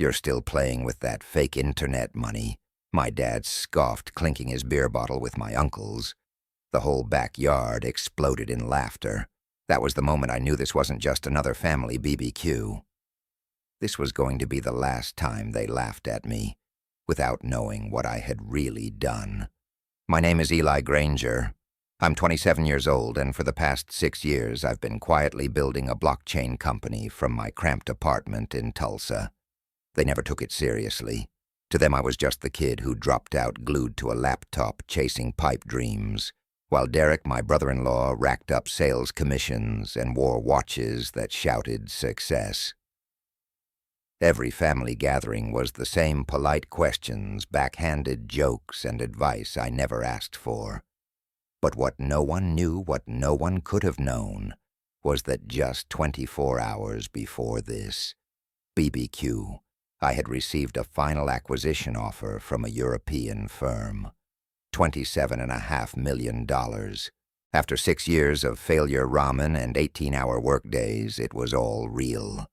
"You're still playing with that fake internet money," my dad scoffed, clinking his beer bottle with my uncle's. The whole backyard exploded in laughter. That was the moment I knew this wasn't just another family BBQ. This was going to be the last time they laughed at me, without knowing what I had really done. My name is Eli Granger. I'm 27 years old, and for the past 6 years I've been quietly building a blockchain company from my cramped apartment in Tulsa. They never took it seriously. To them I was just the kid who dropped out glued to a laptop chasing pipe dreams, while Derek, my brother-in-law, racked up sales commissions and wore watches that shouted success. Every family gathering was the same polite questions, backhanded jokes, and advice I never asked for. But what no one knew, what no one could have known, was that just 24 hours before this BBQ, I had received a final acquisition offer from a European firm. $27.5 million. After 6 years of failure ramen and 18-hour workdays, it was all real.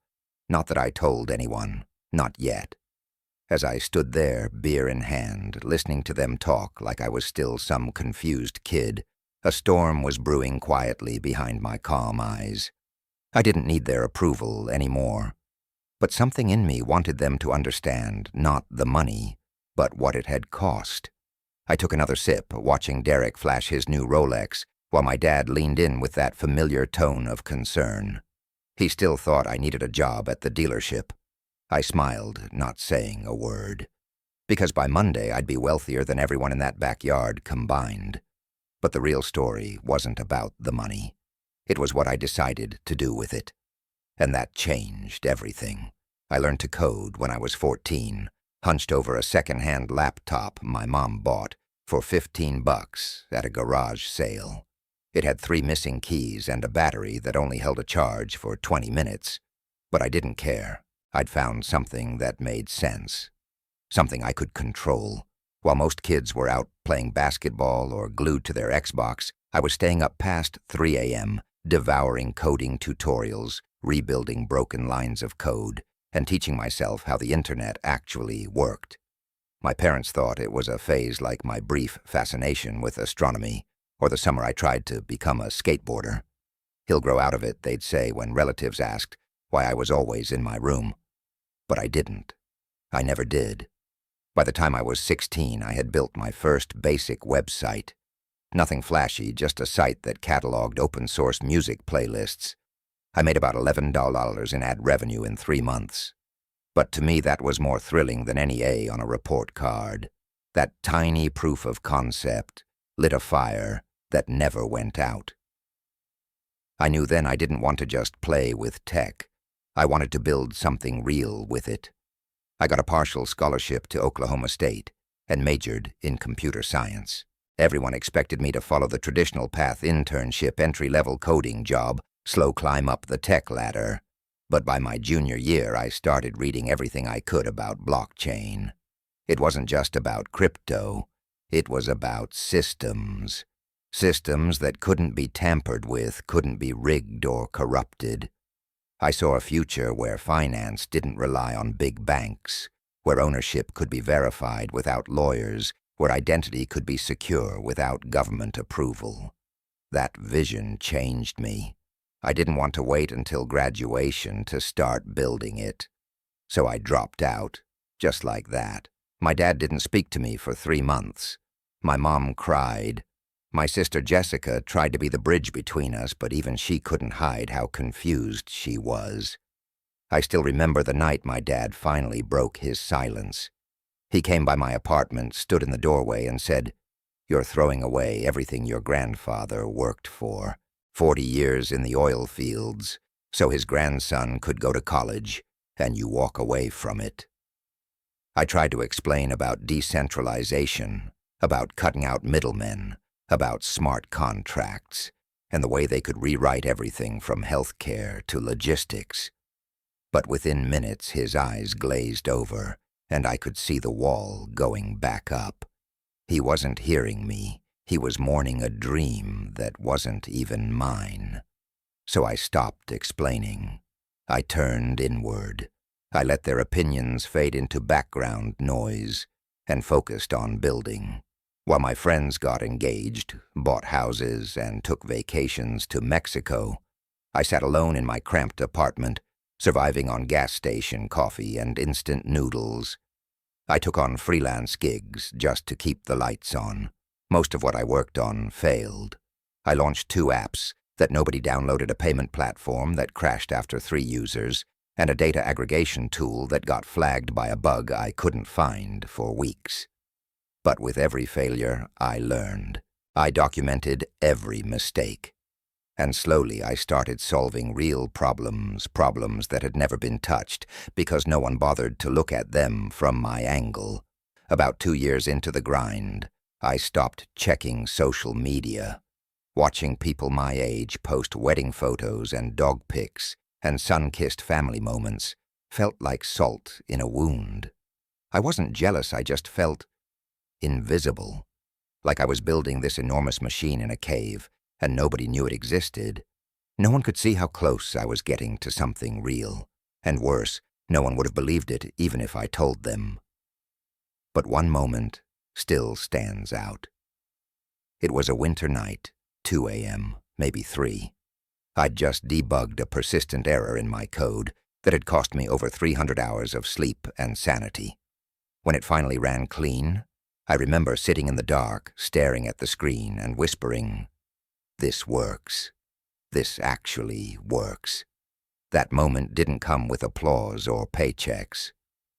Not that I told anyone, not yet. As I stood there, beer in hand, listening to them talk like I was still some confused kid, a storm was brewing quietly behind my calm eyes. I didn't need their approval anymore. But something in me wanted them to understand not the money, but what it had cost. I took another sip, watching Derek flash his new Rolex, while my dad leaned in with that familiar tone of concern. He still thought I needed a job at the dealership. I smiled, not saying a word. Because by Monday I'd be wealthier than everyone in that backyard combined. But the real story wasn't about the money. It was what I decided to do with it. And that changed everything. I learned to code when I was 14, hunched over a second-hand laptop my mom bought for $15 at a garage sale. It had 3 missing keys and a battery that only held a charge for 20 minutes. But I didn't care. I'd found something that made sense. Something I could control. While most kids were out playing basketball or glued to their Xbox, I was staying up past 3 a.m., devouring coding tutorials, rebuilding broken lines of code, and teaching myself how the internet actually worked. My parents thought it was a phase like my brief fascination with astronomy, or the summer I tried to become a skateboarder. "He'll grow out of it," they'd say when relatives asked why I was always in my room. But I didn't. I never did. By the time I was 16, I had built my first basic website. Nothing flashy, just a site that cataloged open-source music playlists. I made about $11 in ad revenue in 3 months. But to me that was more thrilling than any A on a report card. That tiny proof of concept lit a fire that never went out. I knew then I didn't want to just play with tech. I wanted to build something real with it. I got a partial scholarship to Oklahoma State and majored in computer science. Everyone expected me to follow the traditional path: internship, entry-level coding job, slow climb up the tech ladder. But by my junior year, I started reading everything I could about blockchain. It wasn't just about crypto. It was about systems. Systems that couldn't be tampered with, couldn't be rigged or corrupted. I saw a future where finance didn't rely on big banks, where ownership could be verified without lawyers, where identity could be secure without government approval. That vision changed me. I didn't want to wait until graduation to start building it. So I dropped out, just like that. My dad didn't speak to me for 3 months. My mom cried. My sister Jessica tried to be the bridge between us, but even she couldn't hide how confused she was. I still remember the night my dad finally broke his silence. He came by my apartment, stood in the doorway, and said, "You're throwing away everything your grandfather worked for. 40 years in the oil fields, so his grandson could go to college, and you walk away from it." I tried to explain about decentralization, about cutting out middlemen, about smart contracts, and the way they could rewrite everything from healthcare to logistics. But within minutes his eyes glazed over, and I could see the wall going back up. He wasn't hearing me. He was mourning a dream that wasn't even mine. So I stopped explaining. I turned inward. I let their opinions fade into background noise and focused on building. While my friends got engaged, bought houses, and took vacations to Mexico, I sat alone in my cramped apartment, surviving on gas station coffee and instant noodles. I took on freelance gigs just to keep the lights on. Most of what I worked on failed. I launched 2 apps that nobody downloaded, a payment platform that crashed after 3 users, and a data aggregation tool that got flagged by a bug I couldn't find for weeks. But with every failure, I learned. I documented every mistake. And slowly I started solving real problems that had never been touched because no one bothered to look at them from my angle. About 2 years into the grind, I stopped checking social media. Watching people my age post wedding photos and dog pics and sun-kissed family moments felt like salt in a wound. I wasn't jealous, I just felt invisible. Like I was building this enormous machine in a cave, and nobody knew it existed. No one could see how close I was getting to something real. And worse, no one would have believed it even if I told them. But one moment still stands out. It was a winter night, 2 a.m., maybe 3. I'd just debugged a persistent error in my code that had cost me over 300 hours of sleep and sanity. When it finally ran clean, I remember sitting in the dark, staring at the screen and whispering, "This works. This actually works." That moment didn't come with applause or paychecks.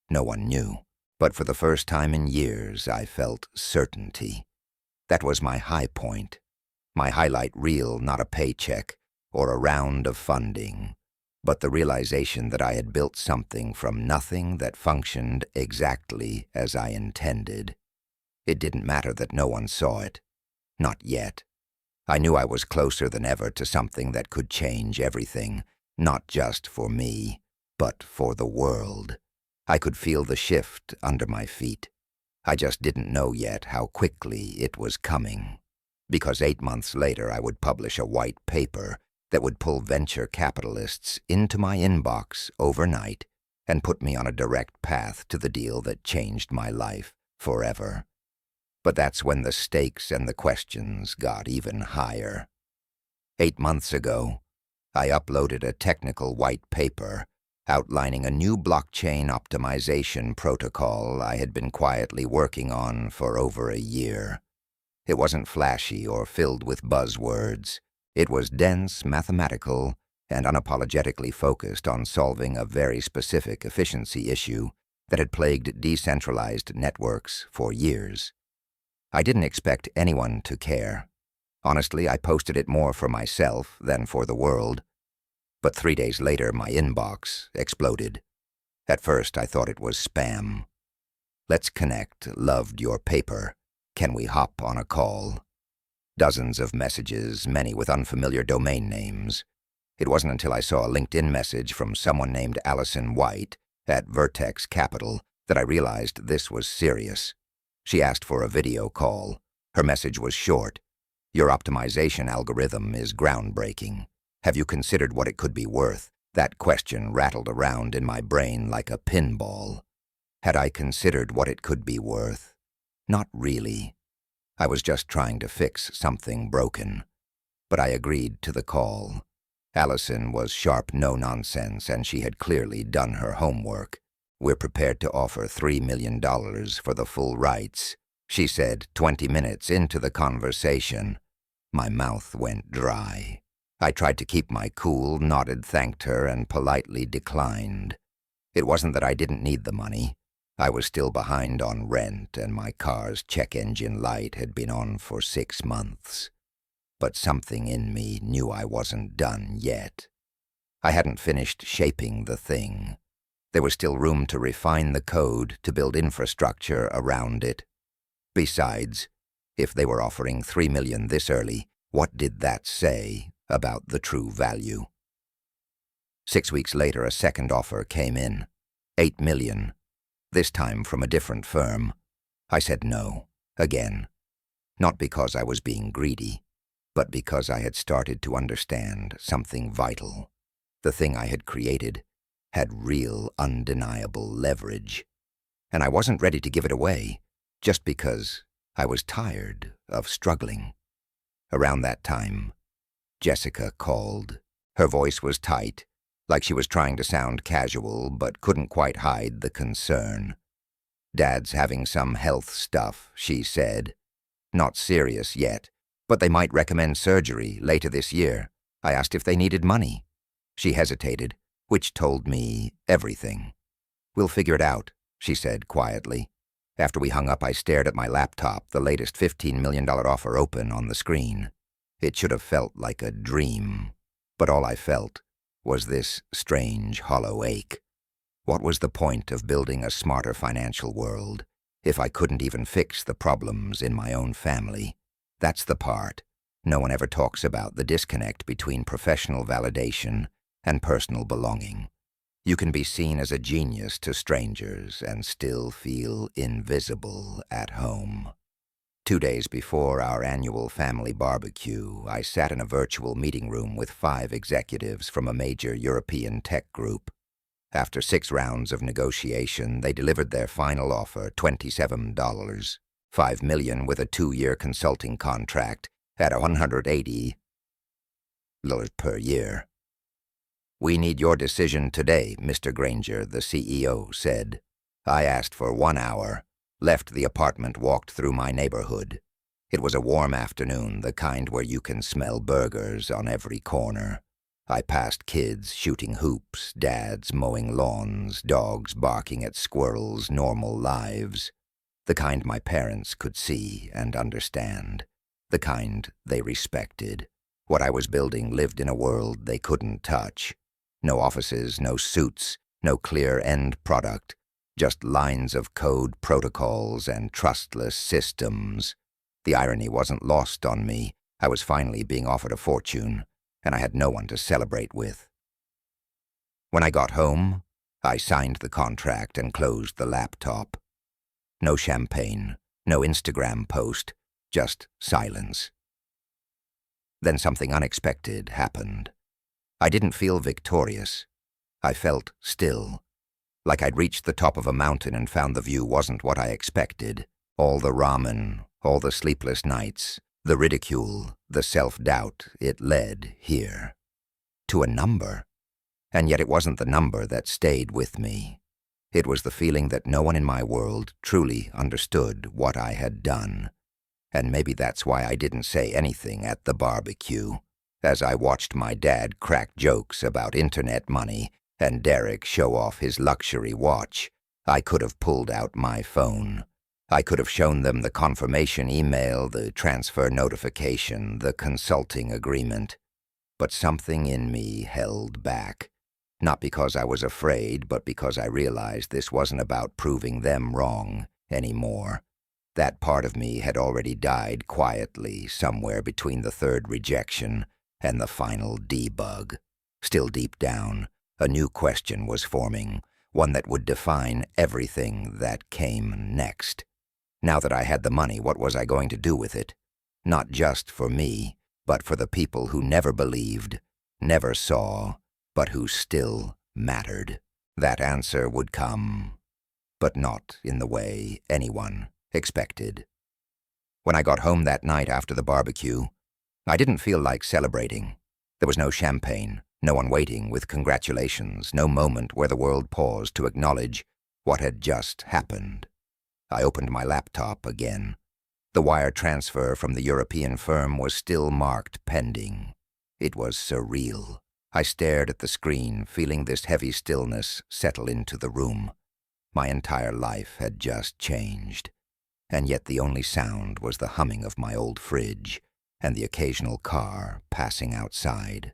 No one knew. But for the first time in years, I felt certainty. That was my high point. My highlight reel, not a paycheck or a round of funding, but the realization that I had built something from nothing that functioned exactly as I intended. It didn't matter that no one saw it. Not yet. I knew I was closer than ever to something that could change everything, not just for me, but for the world. I could feel the shift under my feet. I just didn't know yet how quickly it was coming. Because 8 months later I would publish a white paper that would pull venture capitalists into my inbox overnight and put me on a direct path to the deal that changed my life forever. But that's when the stakes and the questions got even higher. 8 months ago, I uploaded a technical white paper outlining a new blockchain optimization protocol I had been quietly working on for over a year. It wasn't flashy or filled with buzzwords. It was dense, mathematical, and unapologetically focused on solving a very specific efficiency issue that had plagued decentralized networks for years. I didn't expect anyone to care. Honestly, I posted it more for myself than for the world. But 3 days later, my inbox exploded. At first, I thought it was spam. "Let's connect. Loved your paper. Can we hop on a call?" Dozens of messages, many with unfamiliar domain names. It wasn't until I saw a LinkedIn message from someone named Allison White at Vertex Capital that I realized this was serious. She asked for a video call. Her message was short. "Your optimization algorithm is groundbreaking. Have you considered what it could be worth?" That question rattled around in my brain like a pinball. Had I considered what it could be worth? Not really. I was just trying to fix something broken. But I agreed to the call. Allison was sharp no-nonsense, and she had clearly done her homework. "We're prepared to offer $3 million for the full rights," she said 20 minutes into the conversation. My mouth went dry. I tried to keep my cool, nodded, thanked her, and politely declined. It wasn't that I didn't need the money. I was still behind on rent, and my car's check engine light had been on for 6 months. But something in me knew I wasn't done yet. I hadn't finished shaping the thing. There was still room to refine the code, to build infrastructure around it. Besides, if they were offering $3 million this early, what did that say about the true value? 6 weeks later, a second offer came in. $8 million. This time from a different firm. I said no, again. Not because I was being greedy, but because I had started to understand something vital. The thing I had created had real, undeniable leverage. And I wasn't ready to give it away, just because I was tired of struggling. Around that time, Jessica called. Her voice was tight, like she was trying to sound casual but couldn't quite hide the concern. "Dad's having some health stuff," she said. "Not serious yet, but they might recommend surgery later this year." I asked if they needed money. She hesitated, which told me everything. "We'll figure it out," she said quietly. After we hung up, I stared at my laptop, the latest $15 million offer open on the screen. It should have felt like a dream, but all I felt was this strange, hollow ache. What was the point of building a smarter financial world if I couldn't even fix the problems in my own family? That's the part no one ever talks about, the disconnect between professional validation and personal belonging. You can be seen as a genius to strangers and still feel invisible at home. 2 days before our annual family barbecue, I sat in a virtual meeting room with 5 executives from a major European tech group. After 6 rounds of negotiation, they delivered their final offer, $27, $5 million with a 2-year consulting contract at $180 per year. "We need your decision today, Mr. Granger," the CEO said. I asked for 1 hour, left the apartment, walked through my neighborhood. It was a warm afternoon, the kind where you can smell burgers on every corner. I passed kids shooting hoops, dads mowing lawns, dogs barking at squirrels, normal lives. The kind my parents could see and understand. The kind they respected. What I was building lived in a world they couldn't touch. No offices, no suits, no clear end product. Just lines of code, protocols, and trustless systems. The irony wasn't lost on me. I was finally being offered a fortune, and I had no one to celebrate with. When I got home, I signed the contract and closed the laptop. No champagne, no Instagram post, just silence. Then something unexpected happened. I didn't feel victorious. I felt still, like I'd reached the top of a mountain and found the view wasn't what I expected. All the ramen, all the sleepless nights, the ridicule, the self-doubt, it led here. To a number. And yet it wasn't the number that stayed with me. It was the feeling that no one in my world truly understood what I had done. And maybe that's why I didn't say anything at the barbecue. As I watched my dad crack jokes about internet money and Derek show off his luxury watch, I could have pulled out my phone. I could have shown them the confirmation email, the transfer notification, the consulting agreement. But something in me held back. Not because I was afraid, but because I realized this wasn't about proving them wrong anymore. That part of me had already died quietly somewhere between the 3rd rejection and the final debug. Still deep down, a new question was forming, one that would define everything that came next. Now that I had the money, what was I going to do with it? Not just for me, but for the people who never believed, never saw, but who still mattered. That answer would come, but not in the way anyone expected. When I got home that night after the barbecue, I didn't feel like celebrating. There was no champagne, no one waiting with congratulations, no moment where the world paused to acknowledge what had just happened. I opened my laptop again. The wire transfer from the European firm was still marked pending. It was surreal. I stared at the screen, feeling this heavy stillness settle into the room. My entire life had just changed. And yet the only sound was the humming of my old fridge and the occasional car passing outside.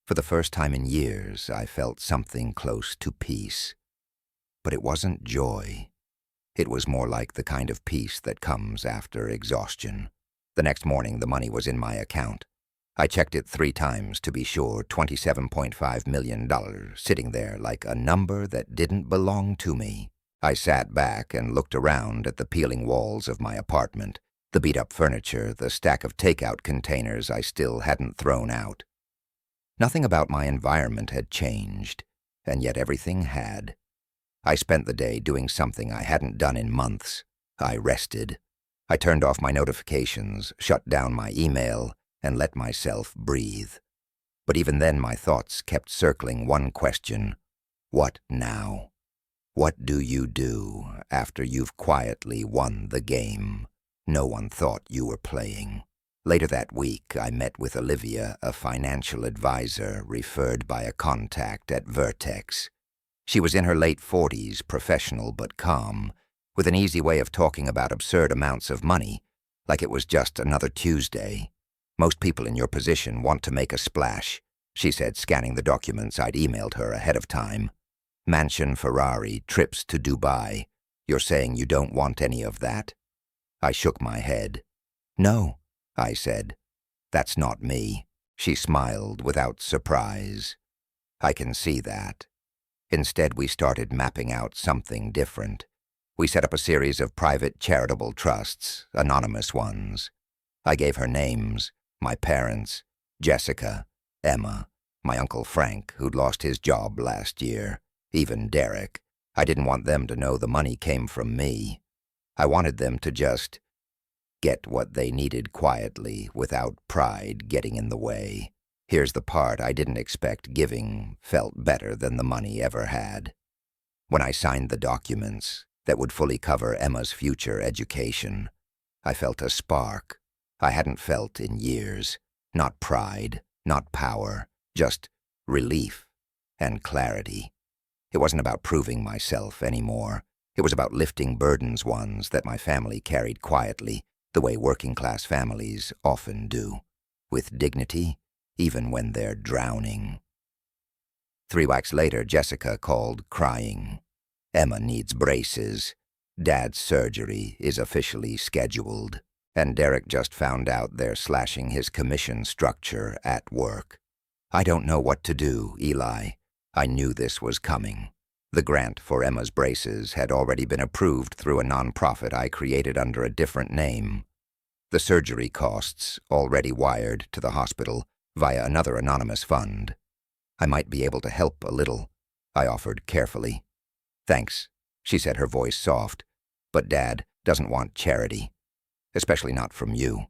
For the first time in years, I felt something close to peace. But it wasn't joy. It was more like the kind of peace that comes after exhaustion. The next morning, the money was in my account. I checked it 3 times to be sure, $27.5 million, sitting there like a number that didn't belong to me. I sat back and looked around at the peeling walls of my apartment, the beat-up furniture, the stack of takeout containers I still hadn't thrown out. Nothing about my environment had changed. and yet everything had. I spent the day doing something I hadn't done in months. I rested. I turned off my notifications, shut down my email, and let myself breathe. But even then my thoughts kept circling one question: what now? What do you do after you've quietly won the game no one thought you were playing? Later that week, I met with Olivia, a financial advisor referred by a contact at Vertex. She was in her late 40s, professional but calm, with an easy way of talking about absurd amounts of money, like it was just another Tuesday. Most people in your position want to make a splash, she said, scanning the documents I'd emailed her ahead of time. Mansion, Ferrari, trips to Dubai. You're saying you don't want any of that? I shook my head. No, I said. That's not me. She smiled without surprise. I can see that. Instead, we started mapping out something different. We set up a series of private charitable trusts, anonymous ones. I gave her names: my parents, Jessica, Emma, my Uncle Frank, who'd lost his job last year, even Derek. I didn't want them to know the money came from me. I wanted them to just get what they needed quietly, without pride getting in the way. Here's the part I didn't expect: giving felt better than the money ever had. When I signed the documents that would fully cover Emma's future education, I felt a spark I hadn't felt in years. Not pride, not power, just relief and clarity. It wasn't about proving myself anymore. It was about lifting burdens, ones that my family carried quietly, the way working-class families often do, with dignity, even when they're drowning. 3 weeks later, Jessica called, crying. Emma needs braces. Dad's surgery is officially scheduled, and Derek just found out they're slashing his commission structure at work. I don't know what to do, Eli. I knew this was coming. The grant for Emma's braces had already been approved through a nonprofit I created under a different name. The surgery costs already wired to the hospital via another anonymous fund. I might be able to help a little, I offered carefully. Thanks, she said, her voice soft, but Dad doesn't want charity, especially not from you.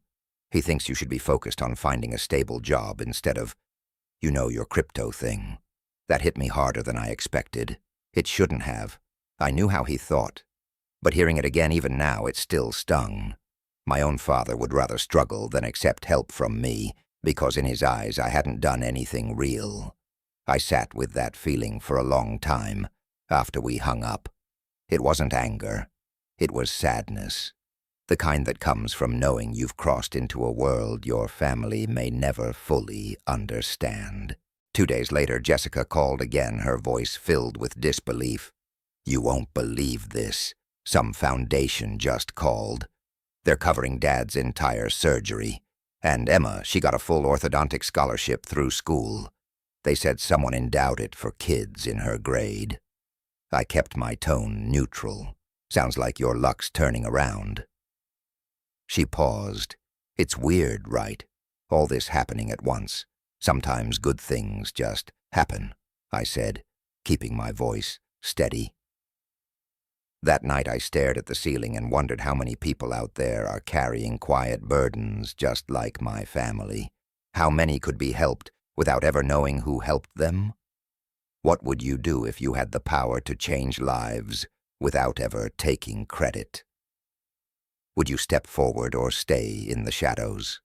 He thinks you should be focused on finding a stable job instead of, your crypto thing. That hit me harder than I expected. It shouldn't have. I knew how he thought. But hearing it again even now, it still stung. My own father would rather struggle than accept help from me, because in his eyes I hadn't done anything real. I sat with that feeling for a long time after we hung up. It wasn't anger. It was sadness. The kind that comes from knowing you've crossed into a world your family may never fully understand. 2 days later, Jessica called again, her voice filled with disbelief. You won't believe this. Some foundation just called. They're covering Dad's entire surgery. And Emma, she got a full orthodontic scholarship through school. They said someone endowed it for kids in her grade. I kept my tone neutral. Sounds like your luck's turning around. She paused. It's weird, right? All this happening at once. Sometimes good things just happen, I said, keeping my voice steady. That night I stared at the ceiling and wondered how many people out there are carrying quiet burdens just like my family. How many could be helped without ever knowing who helped them? What would you do if you had the power to change lives without ever taking credit? Would you step forward or stay in the shadows?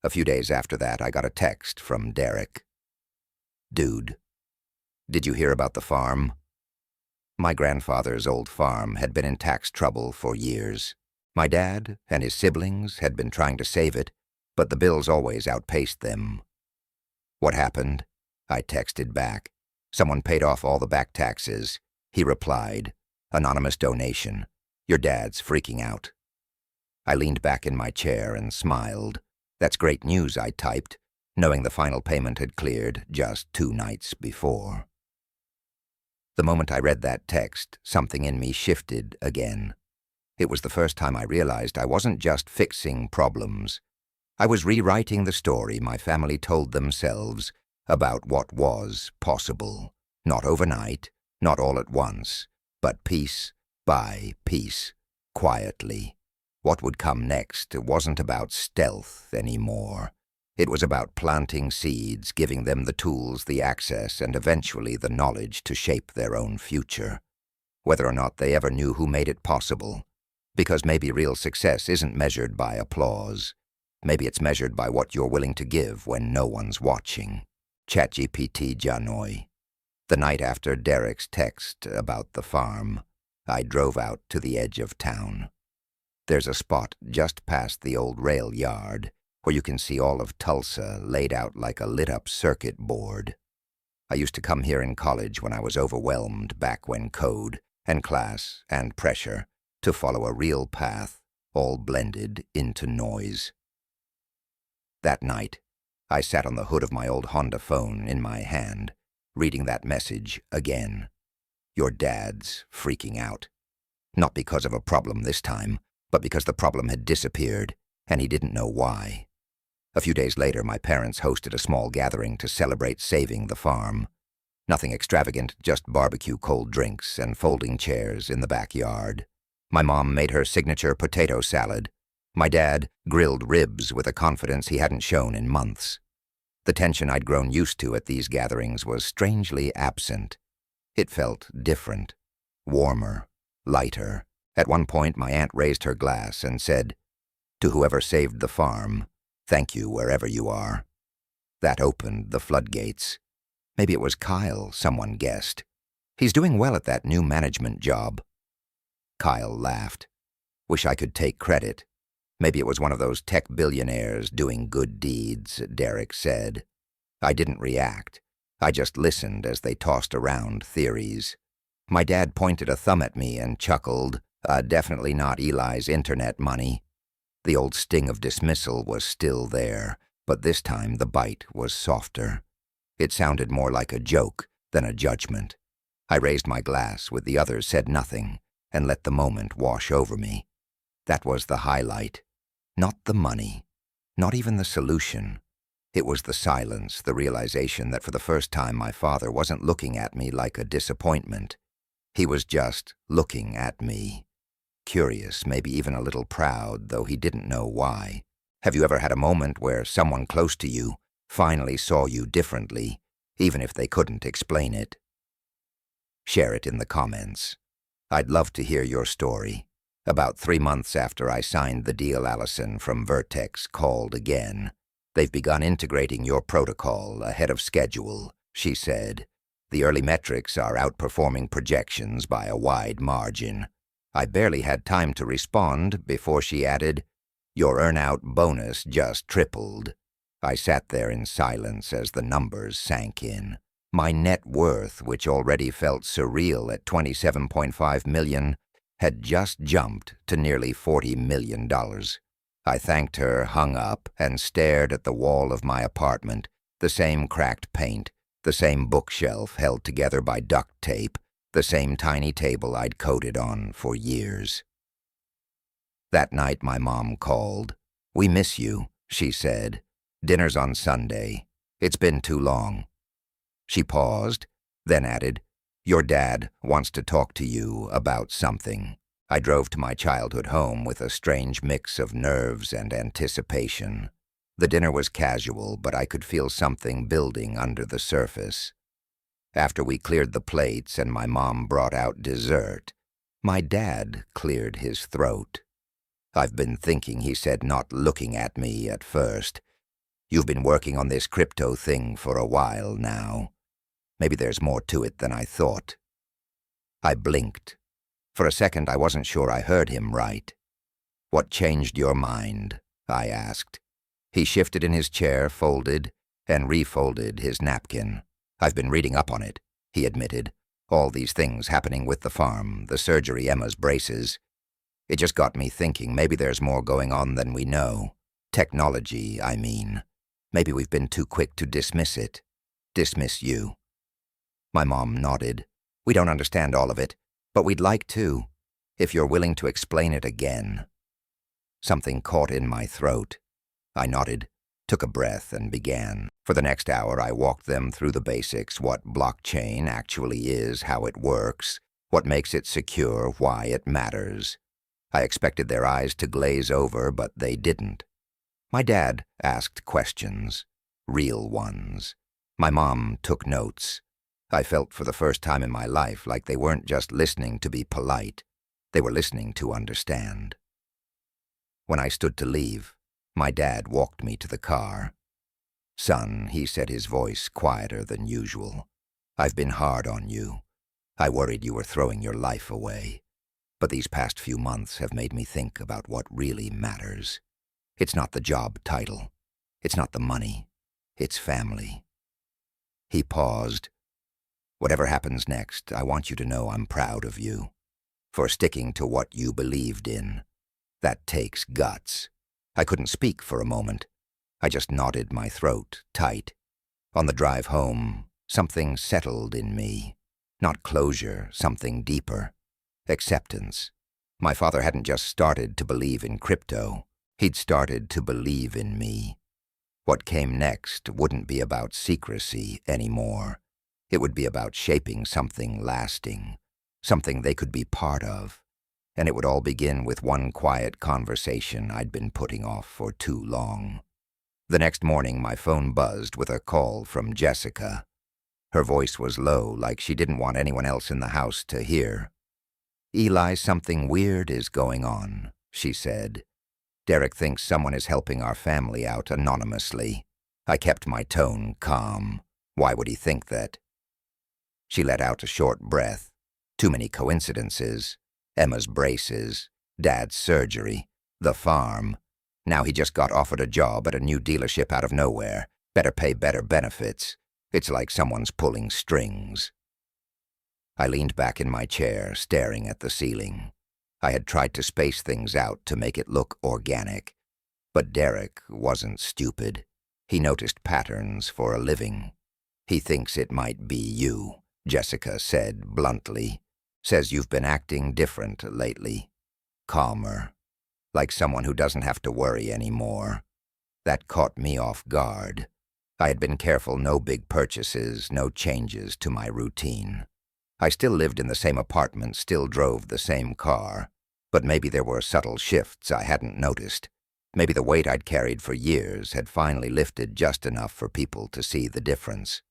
A few days after that, I got a text from Derek. Dude, did you hear about the farm? My grandfather's old farm had been in tax trouble for years. My dad and his siblings had been trying to save it, but the bills always outpaced them. What happened? I texted back. Someone paid off all the back taxes. He replied, anonymous donation. Your dad's freaking out. I leaned back in my chair and smiled. That's great news, I typed, knowing the final payment had cleared just 2 nights before. The moment I read that text, something in me shifted again. It was the first time I realized I wasn't just fixing problems. I was rewriting the story my family told themselves about what was possible. Not overnight, not all at once, but piece by piece, quietly. What would come next wasn't about stealth anymore. It was about planting seeds, giving them the tools, the access, and eventually the knowledge to shape their own future. Whether or not they ever knew who made it possible. Because maybe real success isn't measured by applause. Maybe it's measured by what you're willing to give when no one's watching. ChatGPT Janoi. The night after Derek's text about the farm, I drove out to the edge of town. There's a spot just past the old rail yard where you can see all of Tulsa laid out like a lit-up circuit board. I used to come here in college when I was overwhelmed back when code and class and pressure to follow a real path all blended into noise. That night, I sat on the hood of my old Honda phone in my hand, reading that message again. Your dad's freaking out. Not because of a problem this time, but because the problem had disappeared, and he didn't know why. A few days later, my parents hosted a small gathering to celebrate saving the farm. Nothing extravagant, just barbecue cold drinks and folding chairs in the backyard. My mom made her signature potato salad. My dad grilled ribs with a confidence he hadn't shown in months. The tension I'd grown used to at these gatherings was strangely absent. It felt different, warmer, lighter. At one point, my aunt raised her glass and said, "To whoever saved the farm, thank you wherever you are." That opened the floodgates. Maybe it was Kyle, someone guessed. He's doing well at that new management job. Kyle laughed. Wish I could take credit. Maybe it was one of those tech billionaires doing good deeds, Derek said. I didn't react. I just listened as they tossed around theories. My dad pointed a thumb at me and chuckled, definitely not Eli's internet money. The old sting of dismissal was still there, but this time the bite was softer. It sounded more like a joke than a judgment. I raised my glass with the others, said nothing, and let the moment wash over me. That was the highlight. Not the money, not even the solution. It was the silence, the realization that for the first time my father wasn't looking at me like a disappointment. He was just looking at me. Curious, maybe even a little proud, though he didn't know why. Have you ever had a moment where someone close to you finally saw you differently, even if they couldn't explain it? Share it in the comments. I'd love to hear your story. About 3 months after I signed the deal, Allison from Vertex called again. They've begun integrating your protocol ahead of schedule, she said. The early metrics are outperforming projections by a wide margin. I barely had time to respond before she added, "Your earn-out bonus just tripled." I sat there in silence as the numbers sank in. My net worth, which already felt surreal at $27.5 million, had just jumped to nearly $40 million. I thanked her, hung up, and stared at the wall of my apartment, the same cracked paint, the same bookshelf held together by duct tape, the same tiny table I'd coded on for years. That night my mom called. "We miss you," she said. "Dinner's on Sunday. It's been too long." She paused, then added, "Your dad wants to talk to you about something." I drove to my childhood home with a strange mix of nerves and anticipation. The dinner was casual, but I could feel something building under the surface. After we cleared the plates and my mom brought out dessert, my dad cleared his throat. "I've been thinking," he said, not looking at me at first. "You've been working on this crypto thing for a while now. Maybe there's more to it than I thought." I blinked. For a second, I wasn't sure I heard him right. "What changed your mind?" I asked. He shifted in his chair, folded, and refolded his napkin. "I've been reading up on it," he admitted. "All these things happening with the farm, the surgery, Emma's braces. It just got me thinking maybe there's more going on than we know. Technology, I mean. Maybe we've been too quick to dismiss it. Dismiss you." My mom nodded. "We don't understand all of it, but we'd like to, if you're willing to explain it again." Something caught in my throat. I nodded. took a breath, and began. For the next hour, I walked them through the basics, what blockchain actually is, how it works, what makes it secure, why it matters. I expected their eyes to glaze over, but they didn't. My dad asked questions, real ones. My mom took notes. I felt for the first time in my life like they weren't just listening to be polite. They were listening to understand. When I stood to leave, my dad walked me to the car. "Son," he said, his voice quieter than usual, "I've been hard on you. I worried you were throwing your life away. But these past few months have made me think about what really matters. It's not the job title. It's not the money. It's family." He paused. "Whatever happens next, I want you to know I'm proud of you. For sticking to what you believed in. That takes guts." I couldn't speak for a moment. I just nodded, my throat tight. On the drive home, something settled in me. Not closure, something deeper. Acceptance. My father hadn't just started to believe in crypto. He'd started to believe in me. What came next wouldn't be about secrecy anymore. It would be about shaping something lasting, something they could be part of. And it would all begin with one quiet conversation I'd been putting off for too long. The next morning, my phone buzzed with a call from Jessica. Her voice was low, like she didn't want anyone else in the house to hear. "Eli, something weird is going on," she said. "Derek thinks someone is helping our family out anonymously." I kept my tone calm. Why would he think that? She let out a short breath. Too many coincidences. Emma's braces, Dad's surgery, the farm. Now he just got offered a job at a new dealership out of nowhere. Better pay, better benefits. It's like someone's pulling strings. I leaned back in my chair, staring at the ceiling. I had tried to space things out to make it look organic. But Derek wasn't stupid. He noticed patterns for a living. "He thinks it might be you," Jessica said bluntly. "Says you've been acting different lately. Calmer. Like someone who doesn't have to worry anymore." That caught me off guard. I had been careful, no big purchases, no changes to my routine. I still lived in the same apartment, still drove the same car. But maybe there were subtle shifts I hadn't noticed. Maybe the weight I'd carried for years had finally lifted just enough for people to see the difference.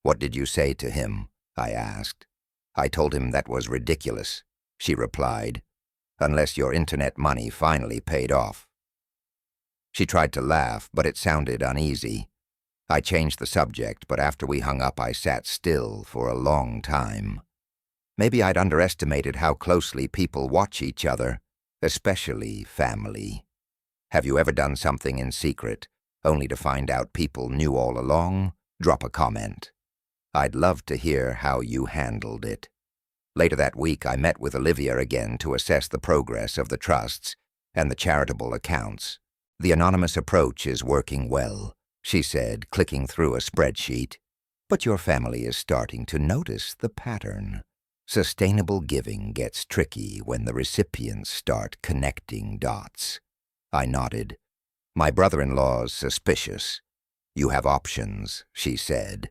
"What did you say to him?" I asked. "I told him that was ridiculous," she replied. "Unless your internet money finally paid off." She tried to laugh, but it sounded uneasy. I changed the subject, but after we hung up, I sat still for a long time. Maybe I'd underestimated how closely people watch each other, especially family. Have you ever done something in secret, only to find out people knew all along? Drop a comment. I'd love to hear how you handled it. Later that week, I met with Olivia again to assess the progress of the trusts and the charitable accounts. "The anonymous approach is working well," she said, clicking through a spreadsheet. "But your family is starting to notice the pattern. Sustainable giving gets tricky when the recipients start connecting dots." I nodded. "My brother-in-law's suspicious." "You have options," she said.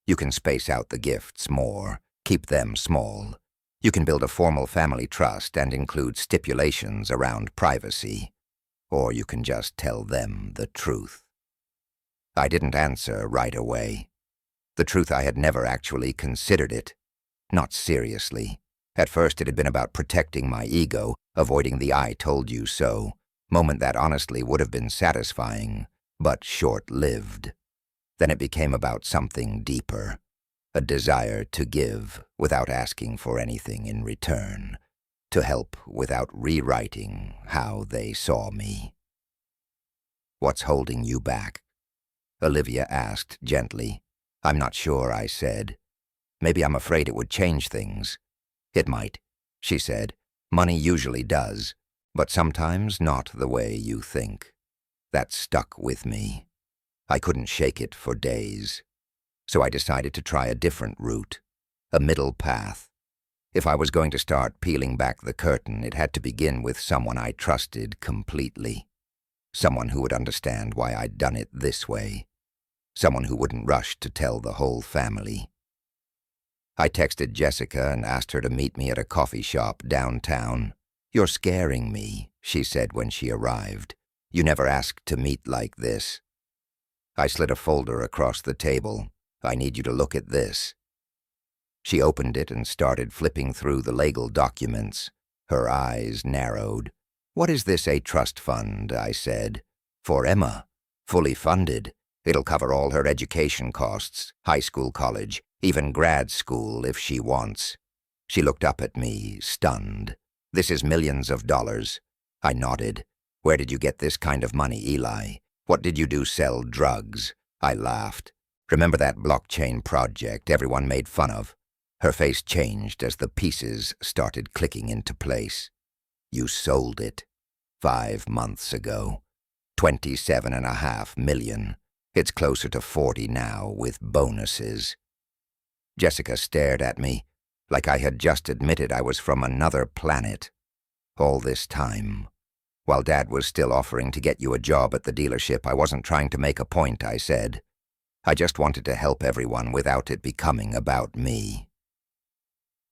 "You can space out the gifts more, keep them small. You can build a formal family trust and include stipulations around privacy. Or you can just tell them the truth." I didn't answer right away. The truth, I had never actually considered it. Not seriously. At first it had been about protecting my ego, avoiding the "I told you so" moment that honestly would have been satisfying, but short-lived. Then it became about something deeper, a desire to give without asking for anything in return, to help without rewriting how they saw me. "What's holding you back?" Olivia asked gently. "I'm not sure," I said. "Maybe I'm afraid it would change things." "It might," she said. "Money usually does, but sometimes not the way you think." That stuck with me. I couldn't shake it for days. So I decided to try a different route, a middle path. If I was going to start peeling back the curtain, it had to begin with someone I trusted completely. Someone who would understand why I'd done it this way. Someone who wouldn't rush to tell the whole family. I texted Jessica and asked her to meet me at a coffee shop downtown. "You're scaring me," she said when she arrived. "You never asked to meet like this." I slid a folder across the table. "I need you to look at this." She opened it and started flipping through the legal documents. Her eyes narrowed. "What is this, a trust fund?" I said. "For Emma. Fully funded. It'll cover all her education costs, high school, college, even grad school if she wants." She looked up at me, stunned. "This is millions of dollars." I nodded. "Where did you get this kind of money, Eli? What did you do, sell drugs?" I laughed. "Remember that blockchain project everyone made fun of?" Her face changed as the pieces started clicking into place. "You sold it 5 months ago. 27.5 million. It's closer to 40 now with bonuses." Jessica stared at me like I had just admitted I was from another planet. "All this time, while Dad was still offering to get you a job at the dealership, I wasn't trying to make a point," I said. "I just wanted to help everyone without it becoming about me."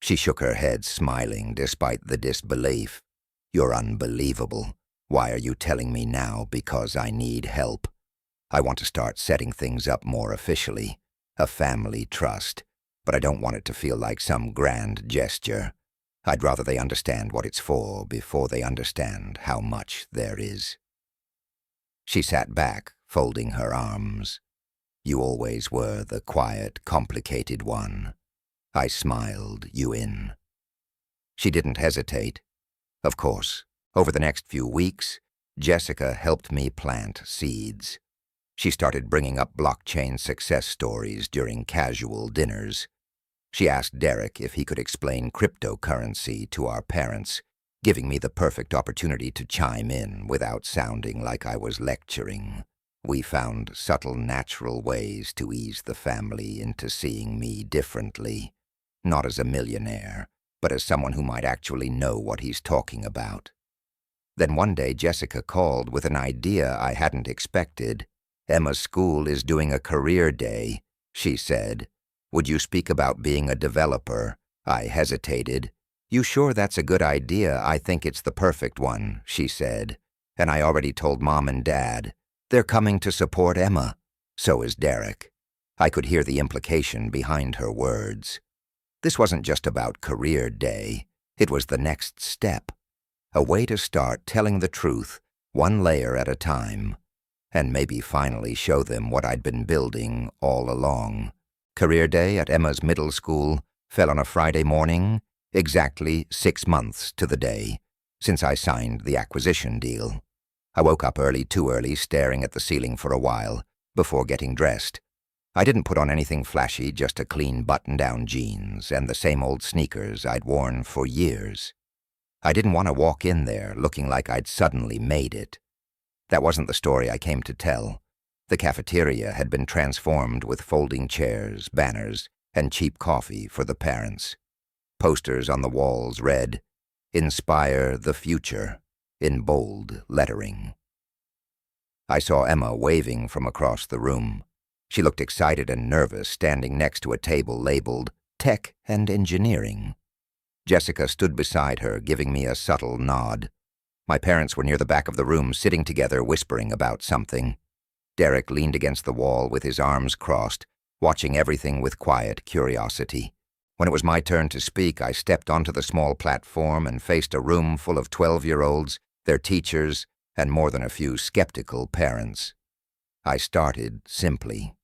She shook her head, smiling despite the disbelief. "You're unbelievable. Why are you telling me now? Because I need help. I want to start setting things up more officially, a family trust, but I don't want it to feel like some grand gesture. I'd rather they understand what it's for before they understand how much there is." She sat back, folding her arms. "You always were the quiet, complicated one." I smiled you in. She didn't hesitate. Of course, over the next few weeks, Jessica helped me plant seeds. She started bringing up blockchain success stories during casual dinners. She asked Derek if he could explain cryptocurrency to our parents, giving me the perfect opportunity to chime in without sounding like I was lecturing. We found subtle, natural ways to ease the family into seeing me differently, not as a millionaire, but as someone who might actually know what he's talking about. Then one day Jessica called with an idea I hadn't expected. "Emma's school is doing a career day," she said. "Would you speak about being a developer?" I hesitated. "You sure that's a good idea? I think it's the perfect one," she said. "And I already told Mom and Dad. They're coming to support Emma. So is Derek." I could hear the implication behind her words. This wasn't just about career day. It was the next step. A way to start telling the truth, one layer at a time, and maybe finally show them what I'd been building all along. Career day at Emma's middle school fell on a Friday morning, exactly 6 months to the day, since I signed the acquisition deal. I woke up early, too early, staring at the ceiling for a while, before getting dressed. I didn't put on anything flashy, just a clean button-down jeans and the same old sneakers I'd worn for years. I didn't want to walk in there looking like I'd suddenly made it. That wasn't the story I came to tell. The cafeteria had been transformed with folding chairs, banners, and cheap coffee for the parents. Posters on the walls read, "Inspire the Future," in bold lettering. I saw Emma waving from across the room. She looked excited and nervous, standing next to a table labeled Tech and Engineering. Jessica stood beside her, giving me a subtle nod. My parents were near the back of the room, sitting together, whispering about something. Derek leaned against the wall with his arms crossed, watching everything with quiet curiosity. When it was my turn to speak, I stepped onto the small platform and faced a room full of 12-year-olds, their teachers, and more than a few skeptical parents. I started simply.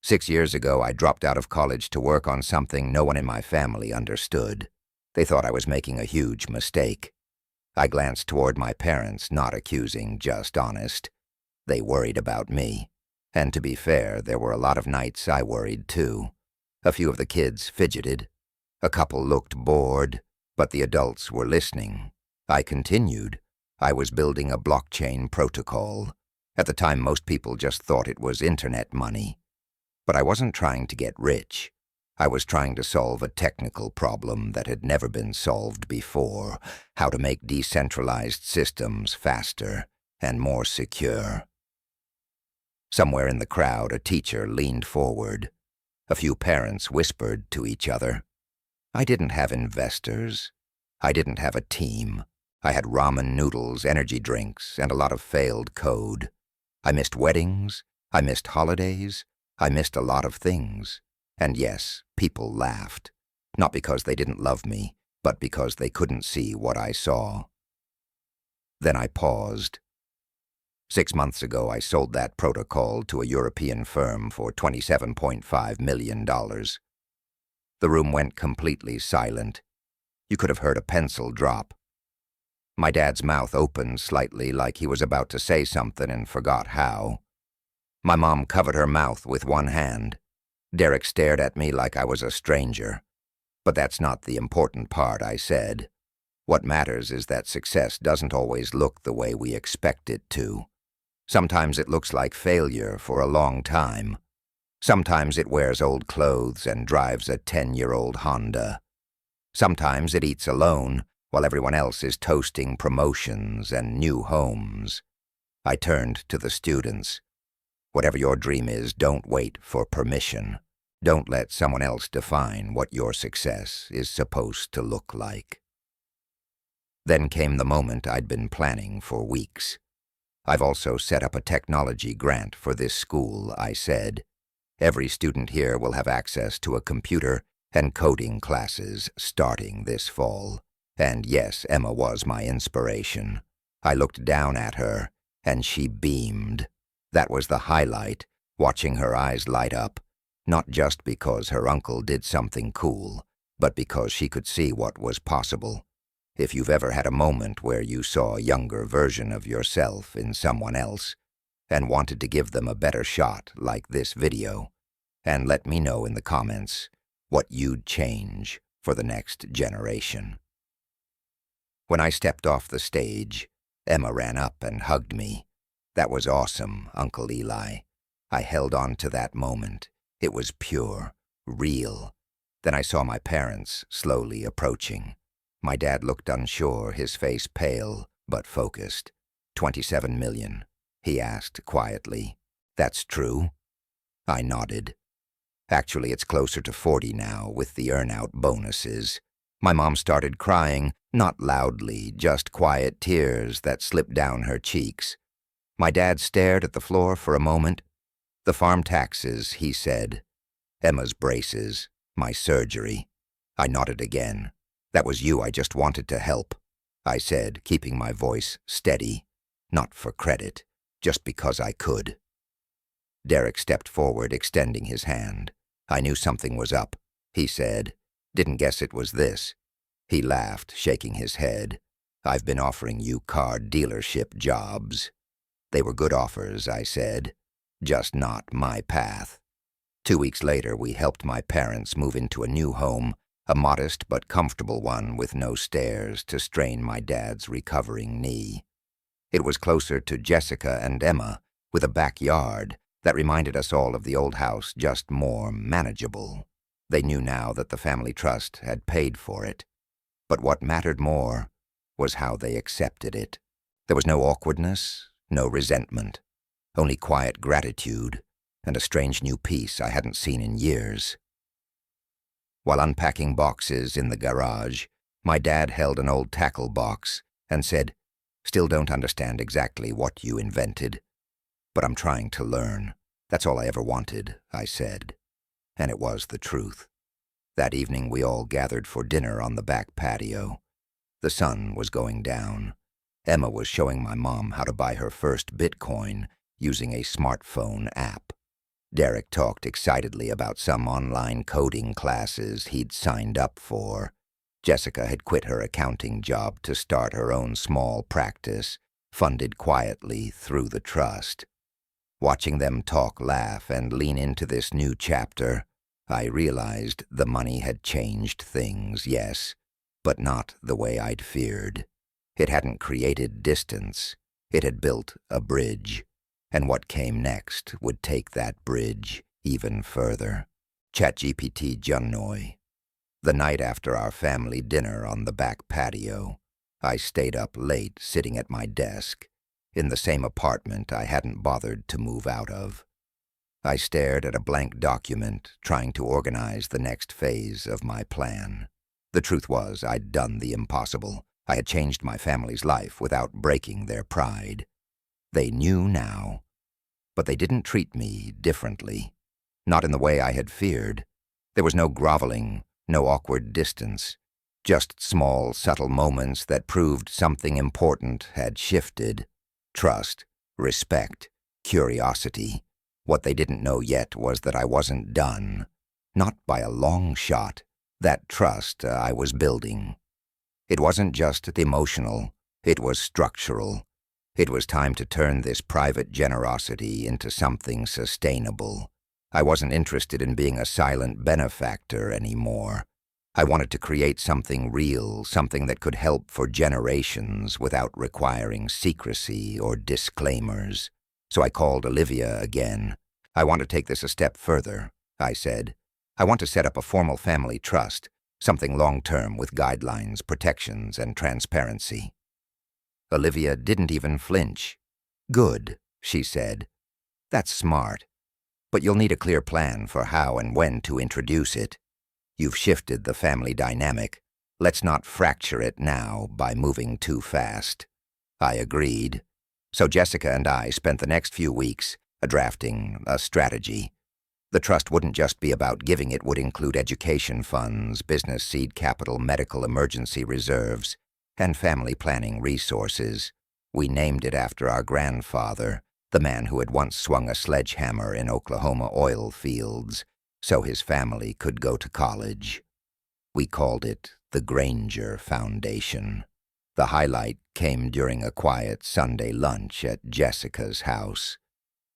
6 years ago, I dropped out of college to work on something no one in my family understood. They thought I was making a huge mistake. I glanced toward my parents, not accusing, just honest. They worried about me. And to be fair, there were a lot of nights I worried too. A few of the kids fidgeted. A couple looked bored, but the adults were listening. I continued. I was building a blockchain protocol. At the time, most people just thought it was internet money. But I wasn't trying to get rich. I was trying to solve a technical problem that had never been solved before: how to make decentralized systems faster, and more secure. Somewhere in the crowd, a teacher leaned forward. A few parents whispered to each other. I didn't have investors. I didn't have a team. I had ramen noodles, energy drinks, and a lot of failed code. I missed weddings. I missed holidays. I missed a lot of things. And yes, people laughed. Not because they didn't love me, but because they couldn't see what I saw. Then I paused. 6 months ago, I sold that protocol to a European firm for $27.5 million. The room went completely silent. You could have heard a pencil drop. My dad's mouth opened slightly like he was about to say something and forgot how. My mom covered her mouth with one hand. Derek stared at me like I was a stranger. But that's not the important part, I said. What matters is that success doesn't always look the way we expect it to. Sometimes it looks like failure for a long time. Sometimes it wears old clothes and drives a 10-year-old Honda. Sometimes it eats alone while everyone else is toasting promotions and new homes. I turned to the students. Whatever your dream is, don't wait for permission. Don't let someone else define what your success is supposed to look like. Then came the moment I'd been planning for weeks. I've also set up a technology grant for this school, I said. Every student here will have access to a computer and coding classes starting this fall. And yes, Emma was my inspiration. I looked down at her, and she beamed. That was the highlight, watching her eyes light up, not just because her uncle did something cool, but because she could see what was possible. If you've ever had a moment where you saw a younger version of yourself in someone else and wanted to give them a better shot like this video, and let me know in the comments what you'd change for the next generation. When I stepped off the stage, Emma ran up and hugged me. That was awesome, Uncle Eli. I held on to that moment. It was pure, real. Then I saw my parents slowly approaching. My dad looked unsure, his face pale but focused. 27 million, he asked quietly. That's true? I nodded. Actually, it's closer to 40 now with the earn-out bonuses. My mom started crying, not loudly, just quiet tears that slipped down her cheeks. My dad stared at the floor for a moment. The farm taxes, he said. Emma's braces, my surgery. I nodded again. That was you, I just wanted to help, I said, keeping my voice steady. Not for credit, just because I could. Derek stepped forward, extending his hand. I knew something was up, he said. Didn't guess it was this. He laughed, shaking his head. I've been offering you car dealership jobs. They were good offers, I said. Just not my path. 2 weeks later, we helped my parents move into a new home, a modest but comfortable one with no stairs to strain my dad's recovering knee. It was closer to Jessica and Emma, with a backyard that reminded us all of the old house, just more manageable. They knew now that the family trust had paid for it. But what mattered more was how they accepted it. There was no awkwardness, no resentment, only quiet gratitude and a strange new peace I hadn't seen in years. While unpacking boxes in the garage, my dad held an old tackle box and said, Still don't understand exactly what you invented, but I'm trying to learn. That's all I ever wanted, I said. And it was the truth. That evening we all gathered for dinner on the back patio. The sun was going down. Emma was showing my mom how to buy her first Bitcoin using a smartphone app. Derek talked excitedly about some online coding classes he'd signed up for. Jessica had quit her accounting job to start her own small practice, funded quietly through the trust. Watching them talk, laugh, and lean into this new chapter, I realized the money had changed things, yes, but not the way I'd feared. It hadn't created distance. It had built a bridge. And what came next would take that bridge even further. ChatGPT Junnoy. The night after our family dinner on the back patio, I stayed up late sitting at my desk. in the same apartment I hadn't bothered to move out of. I stared at a blank document, trying to organize the next phase of my plan. The truth was, I'd done the impossible. I had changed my family's life without breaking their pride. They knew now, but they didn't treat me differently. Not in the way I had feared. There was no groveling, no awkward distance. Just small, subtle moments that proved something important had shifted. Trust, respect, curiosity. What they didn't know yet was that I wasn't done. Not by a long shot. That trust I was building. It wasn't just emotional, it was structural. It was time to turn this private generosity into something sustainable. I wasn't interested in being a silent benefactor anymore. I wanted to create something real, something that could help for generations without requiring secrecy or disclaimers. So I called Olivia again. "I want to take this a step further," I said. "I want to set up a formal family trust, something long-term with guidelines, protections, and transparency." Olivia didn't even flinch. "Good," she said. "That's smart. But you'll need a clear plan for how and when to introduce it. You've shifted the family dynamic. Let's not fracture it now by moving too fast." I agreed. So Jessica and I spent the next few weeks drafting a strategy. The trust wouldn't just be about giving, it would include education funds, business seed capital, medical emergency reserves, and family planning resources. We named it after our grandfather, the man who had once swung a sledgehammer in Oklahoma oil fields, so his family could go to college. We called it the Granger Foundation. The highlight came during a quiet Sunday lunch at Jessica's house.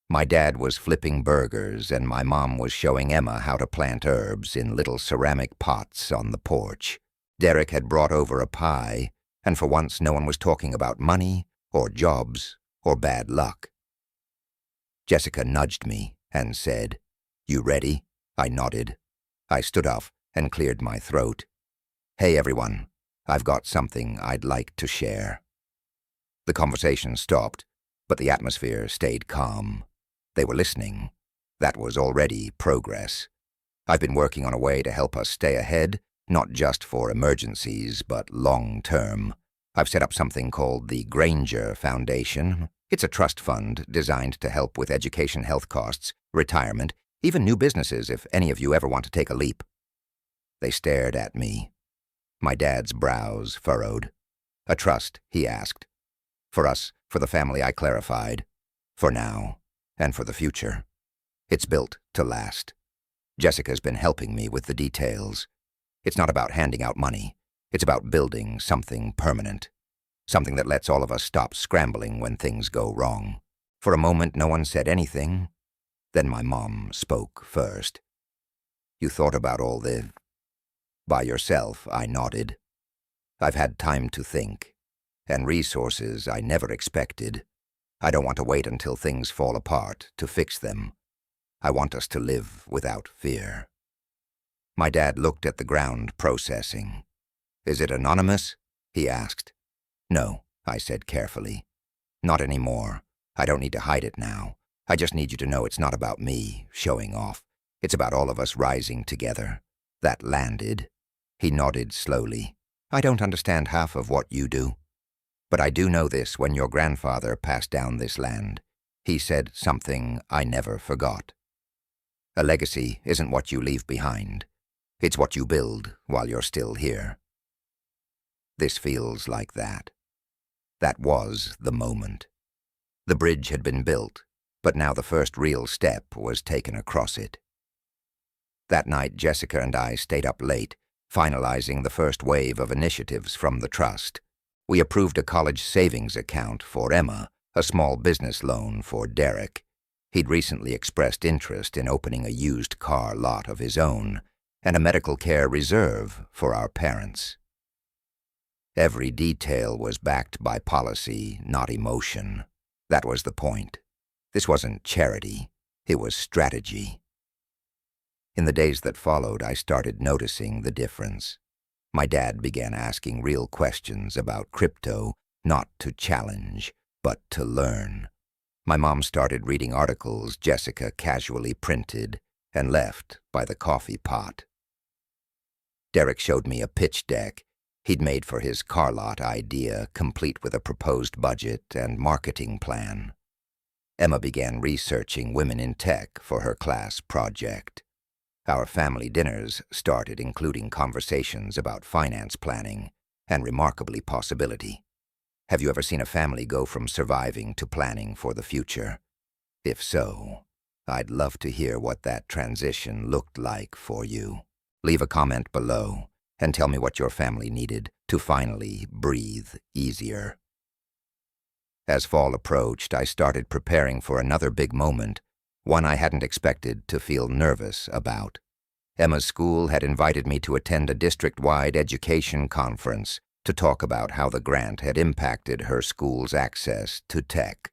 My dad was flipping burgers, and my mom was showing Emma how to plant herbs in little ceramic pots on the porch. Derek had brought over a pie, and for once no one was talking about money, or jobs, or bad luck. Jessica nudged me and said, "You ready?" I nodded. I stood up and cleared my throat. "Hey everyone, I've got something I'd like to share." The conversation stopped, but the atmosphere stayed calm. They were listening. That was already progress. I've been working on a way to help us stay ahead, not just for emergencies, but long-term. I've set up something called the Granger Foundation. It's a trust fund designed to help with education, health costs, retirement, even new businesses if any of you ever want to take a leap. They stared at me. My dad's brows furrowed. "A trust," he asked. "For us, for the family," I clarified. "For now. And for the future. It's built to last." Jessica's been helping me with the details. It's not about handing out money. It's about building something permanent. Something that lets all of us stop scrambling when things go wrong. For a moment, no one said anything. Then my mom spoke first. "You thought about all this by yourself?" I nodded. "I've had time to think, and resources I never expected. I don't want to wait until things fall apart to fix them. I want us to live without fear." My dad looked at the ground, processing. "Is it anonymous?" he asked. "No," I said carefully. "Not anymore. I don't need to hide it now. I just need you to know it's not about me showing off. It's about all of us rising together." That landed. He nodded slowly. "I don't understand half of what you do. But I do know this: when your grandfather passed down this land, he said something I never forgot. A legacy isn't what you leave behind. It's what you build while you're still here." This feels like that. That was the moment. The bridge had been built, but now the first real step was taken across it. That night, Jessica and I stayed up late, finalizing the first wave of initiatives from the trust. We approved a college savings account for Emma, a small business loan for Derek. He'd recently expressed interest in opening a used car lot of his own, and a medical care reserve for our parents. Every detail was backed by policy, not emotion. That was the point. This wasn't charity, it was strategy. In the days that followed, I started noticing the difference. My dad began asking real questions about crypto, not to challenge, but to learn. My mom started reading articles Jessica casually printed and left by the coffee pot. Derek showed me a pitch deck he'd made for his car lot idea, complete with a proposed budget and marketing plan. Emma began researching women in tech for her class project. Our family dinners started including conversations about finance planning and remarkably possibility. Have you ever seen a family go from surviving to planning for the future? If so, I'd love to hear what that transition looked like for you. Leave a comment below and tell me what your family needed to finally breathe easier. As fall approached, I started preparing for another big moment, one I hadn't expected to feel nervous about. Emma's school had invited me to attend a district-wide education conference to talk about how the grant had impacted her school's access to tech.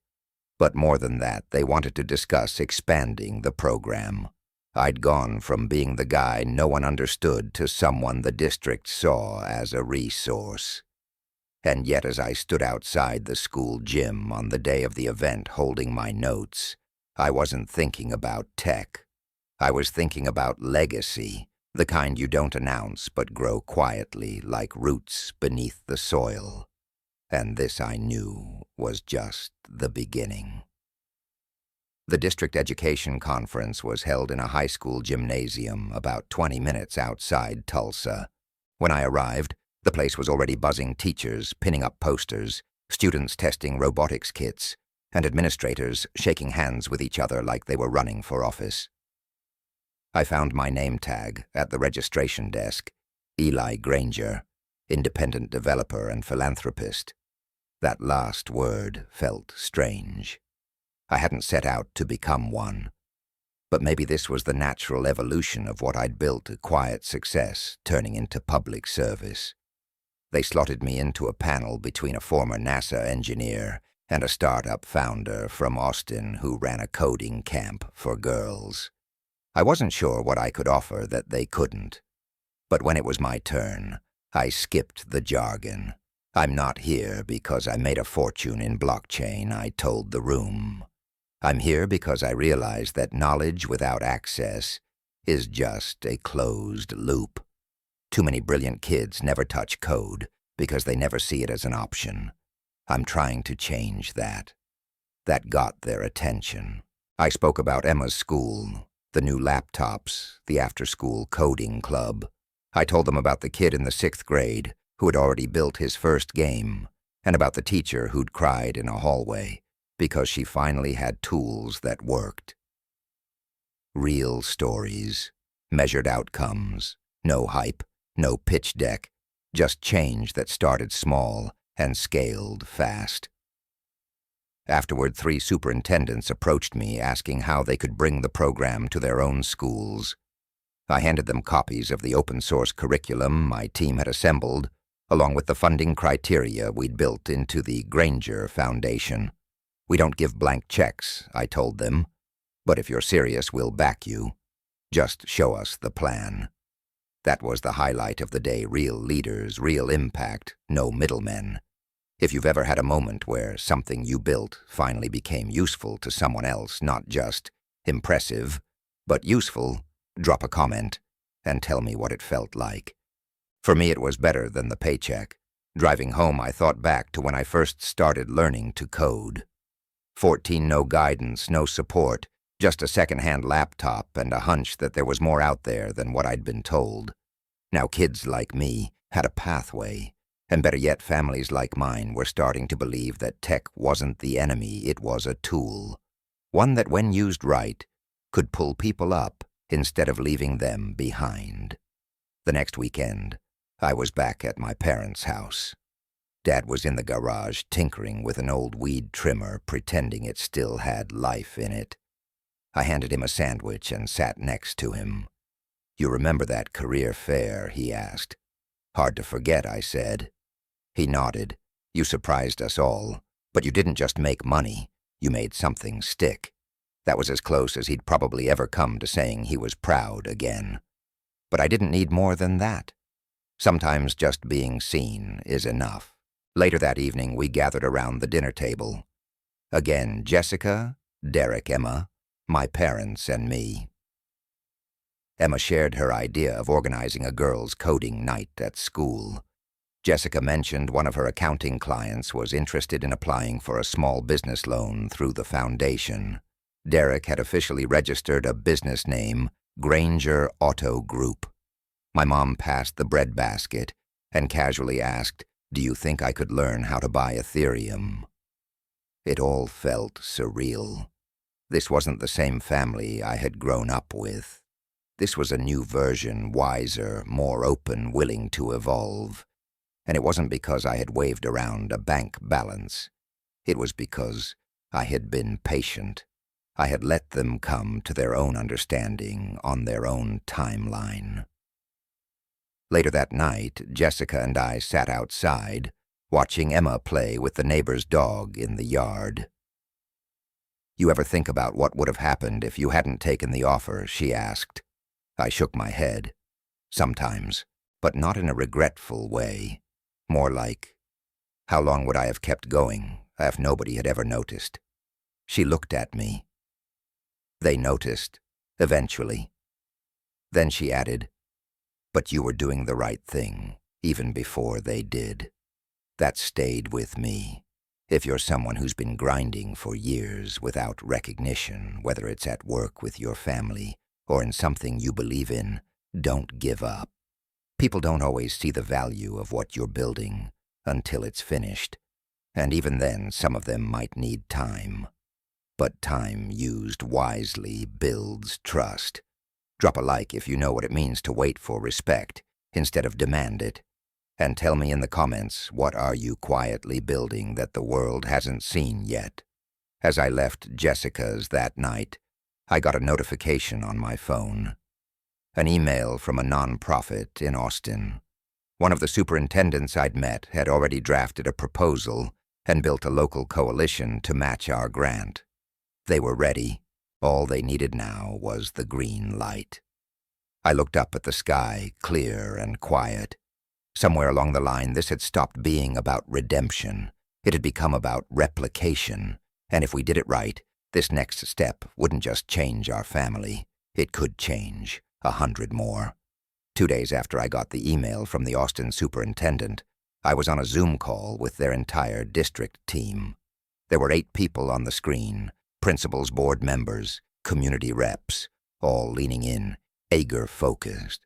But more than that, they wanted to discuss expanding the program. I'd gone from being the guy no one understood to someone the district saw as a resource. And yet as I stood outside the school gym on the day of the event holding my notes, I wasn't thinking about tech. I was thinking about legacy, the kind you don't announce but grow quietly like roots beneath the soil. And this, I knew, was just the beginning. The district education conference was held in a high school gymnasium about 20 minutes outside Tulsa. When I arrived, the place was already buzzing teachers, pinning up posters, students testing robotics kits, and administrators shaking hands with each other like they were running for office. I found my name tag at the registration desk, Eli Granger, independent developer and philanthropist. That last word felt strange. I hadn't set out to become one. But maybe this was the natural evolution of what I'd built, a quiet success turning into public service. They slotted me into a panel between a former NASA engineer and a startup founder from Austin who ran a coding camp for girls. I wasn't sure what I could offer that they couldn't. But when it was my turn, I skipped the jargon. I'm not here because I made a fortune in blockchain, I told the room. I'm here because I realized that knowledge without access is just a closed loop. Too many brilliant kids never touch code because they never see it as an option. I'm trying to change that. That got their attention. I spoke about Emma's school, the new laptops, the after-school coding club. I told them about the kid in the 6th grade who had already built his first game, and about the teacher who'd cried in a hallway because she finally had tools that worked. Real stories, measured outcomes, no hype, no pitch deck, just change that started small and scaled fast. Afterward, 3 superintendents approached me asking how they could bring the program to their own schools. I handed them copies of the open-source curriculum my team had assembled, along with the funding criteria we'd built into the Granger Foundation. We don't give blank checks, I told them, but if you're serious, we'll back you. Just show us the plan. That was the highlight of the day, real leaders, real impact, no middlemen. If you've ever had a moment where something you built finally became useful to someone else, not just impressive, but useful, drop a comment and tell me what it felt like. For me, it was better than the paycheck. Driving home, I thought back to when I first started learning to code. 14, no guidance, no support, just a second-hand laptop and a hunch that there was more out there than what I'd been told. Now kids like me had a pathway, and better yet, families like mine were starting to believe that tech wasn't the enemy, it was a tool. One that, when used right, could pull people up instead of leaving them behind. The next weekend, I was back at my parents' house. Dad was in the garage tinkering with an old weed trimmer, pretending it still had life in it. I handed him a sandwich and sat next to him. "You remember that career fair?" he asked. "Hard to forget," I said. He nodded. "You surprised us all, but you didn't just make money, you made something stick." That was as close as he'd probably ever come to saying he was proud again. But I didn't need more than that. Sometimes just being seen is enough. Later that evening, we gathered around the dinner table. Again, Jessica, Derek, Emma, my parents, and me. Emma shared her idea of organizing a girls' coding night at school. Jessica mentioned one of her accounting clients was interested in applying for a small business loan through the foundation. Derek had officially registered a business name, Granger Auto Group. My mom passed the bread basket and casually asked, "Do you think I could learn how to buy Ethereum?" It all felt surreal. This wasn't the same family I had grown up with. This was a new version, wiser, more open, willing to evolve. And it wasn't because I had waved around a bank balance. It was because I had been patient. I had let them come to their own understanding on their own timeline. Later that night, Jessica and I sat outside, watching Emma play with the neighbor's dog in the yard. "You ever think about what would have happened if you hadn't taken the offer?" she asked. I shook my head. Sometimes, but not in a regretful way. More like, how long would I have kept going if nobody had ever noticed? She looked at me. They noticed, eventually. Then she added, "But you were doing the right thing, even before they did." That stayed with me. If you're someone who's been grinding for years without recognition, whether it's at work with your family or in something you believe in, don't give up. People don't always see the value of what you're building until it's finished, and even then some of them might need time. But time used wisely builds trust. Drop a like if you know what it means to wait for respect instead of demand it. And tell me in the comments, what are you quietly building that the world hasn't seen yet? As I left Jessica's that night, I got a notification on my phone. An email from a nonprofit in Austin. One of the superintendents I'd met had already drafted a proposal and built a local coalition to match our grant. They were ready. All they needed now was the green light. I looked up at the sky, clear and quiet. Somewhere along the line, this had stopped being about redemption. It had become about replication. And if we did it right, this next step wouldn't just change our family. It could change 100 more. 2 days after I got the email from the Austin superintendent, I was on a Zoom call with their entire district team. There were 8 people on the screen, principals, board members, community reps, all leaning in, eager-focused.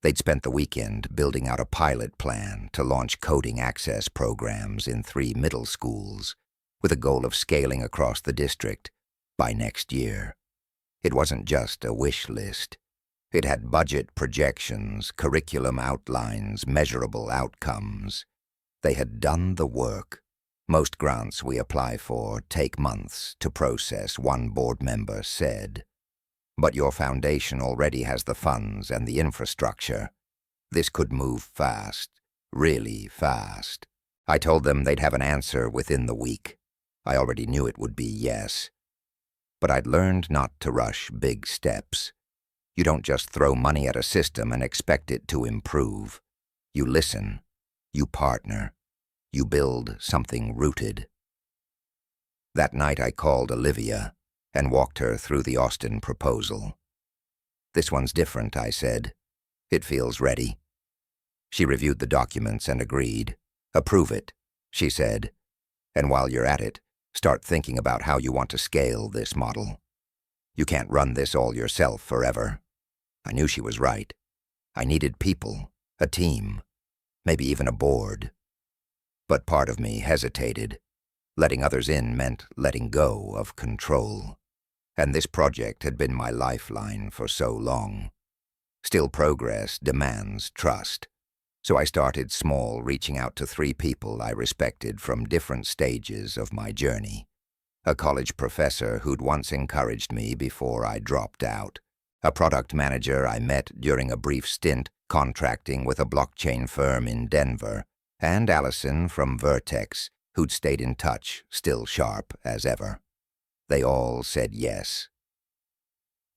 They'd spent the weekend building out a pilot plan to launch coding access programs in 3 middle schools, with a goal of scaling across the district by next year. It wasn't just a wish list. It had budget projections, curriculum outlines, measurable outcomes. They had done the work. Most grants we apply for take months to process, one board member said. But your foundation already has the funds and the infrastructure. This could move fast, really fast. I told them they'd have an answer within the week. I already knew it would be yes. But I'd learned not to rush big steps. You don't just throw money at a system and expect it to improve. You listen, you partner, you build something rooted. That night I called Olivia and walked her through the Austin proposal. "This one's different," I said. "It feels ready." She reviewed the documents and agreed. "Approve it," she said. "And while you're at it, start thinking about how you want to scale this model. You can't run this all yourself forever." I knew she was right. I needed people, a team, maybe even a board. But part of me hesitated. Letting others in meant letting go of control. And this project had been my lifeline for so long. Still, progress demands trust. So I started small, reaching out to 3 people I respected from different stages of my journey. A college professor who'd once encouraged me before I dropped out. A product manager I met during a brief stint contracting with a blockchain firm in Denver. And Allison from Vertex, who'd stayed in touch, still sharp as ever. They all said yes.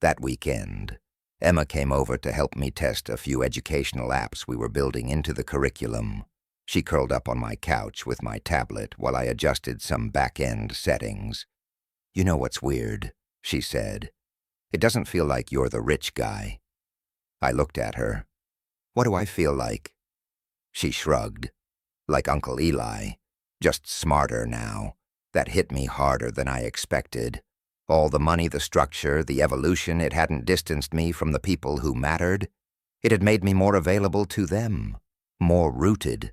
That weekend, Emma came over to help me test a few educational apps we were building into the curriculum. She curled up on my couch with my tablet while I adjusted some back-end settings. "You know what's weird," she said. "It doesn't feel like you're the rich guy." I looked at her. "What do I feel like?" She shrugged. "Like Uncle Eli, just smarter now. That hit me harder than I expected. All the money, the structure, the evolution, it hadn't distanced me from the people who mattered. It had made me more available to them, more rooted.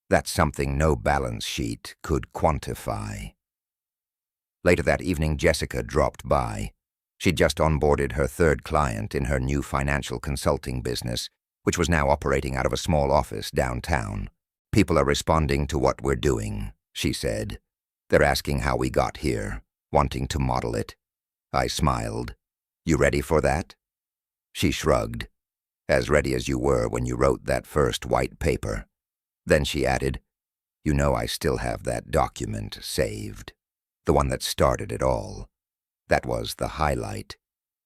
That's something no balance sheet could quantify." Later that evening, Jessica dropped by. She'd just onboarded her third client in her new financial consulting business, which was now operating out of a small office downtown. "People are responding to what we're doing," she said. "They're asking how we got here, wanting to model it." I smiled. "You ready for that?" She shrugged. "As ready as you were when you wrote that first white paper." Then she added, "You know I still have that document saved. The one that started it all. That was the highlight.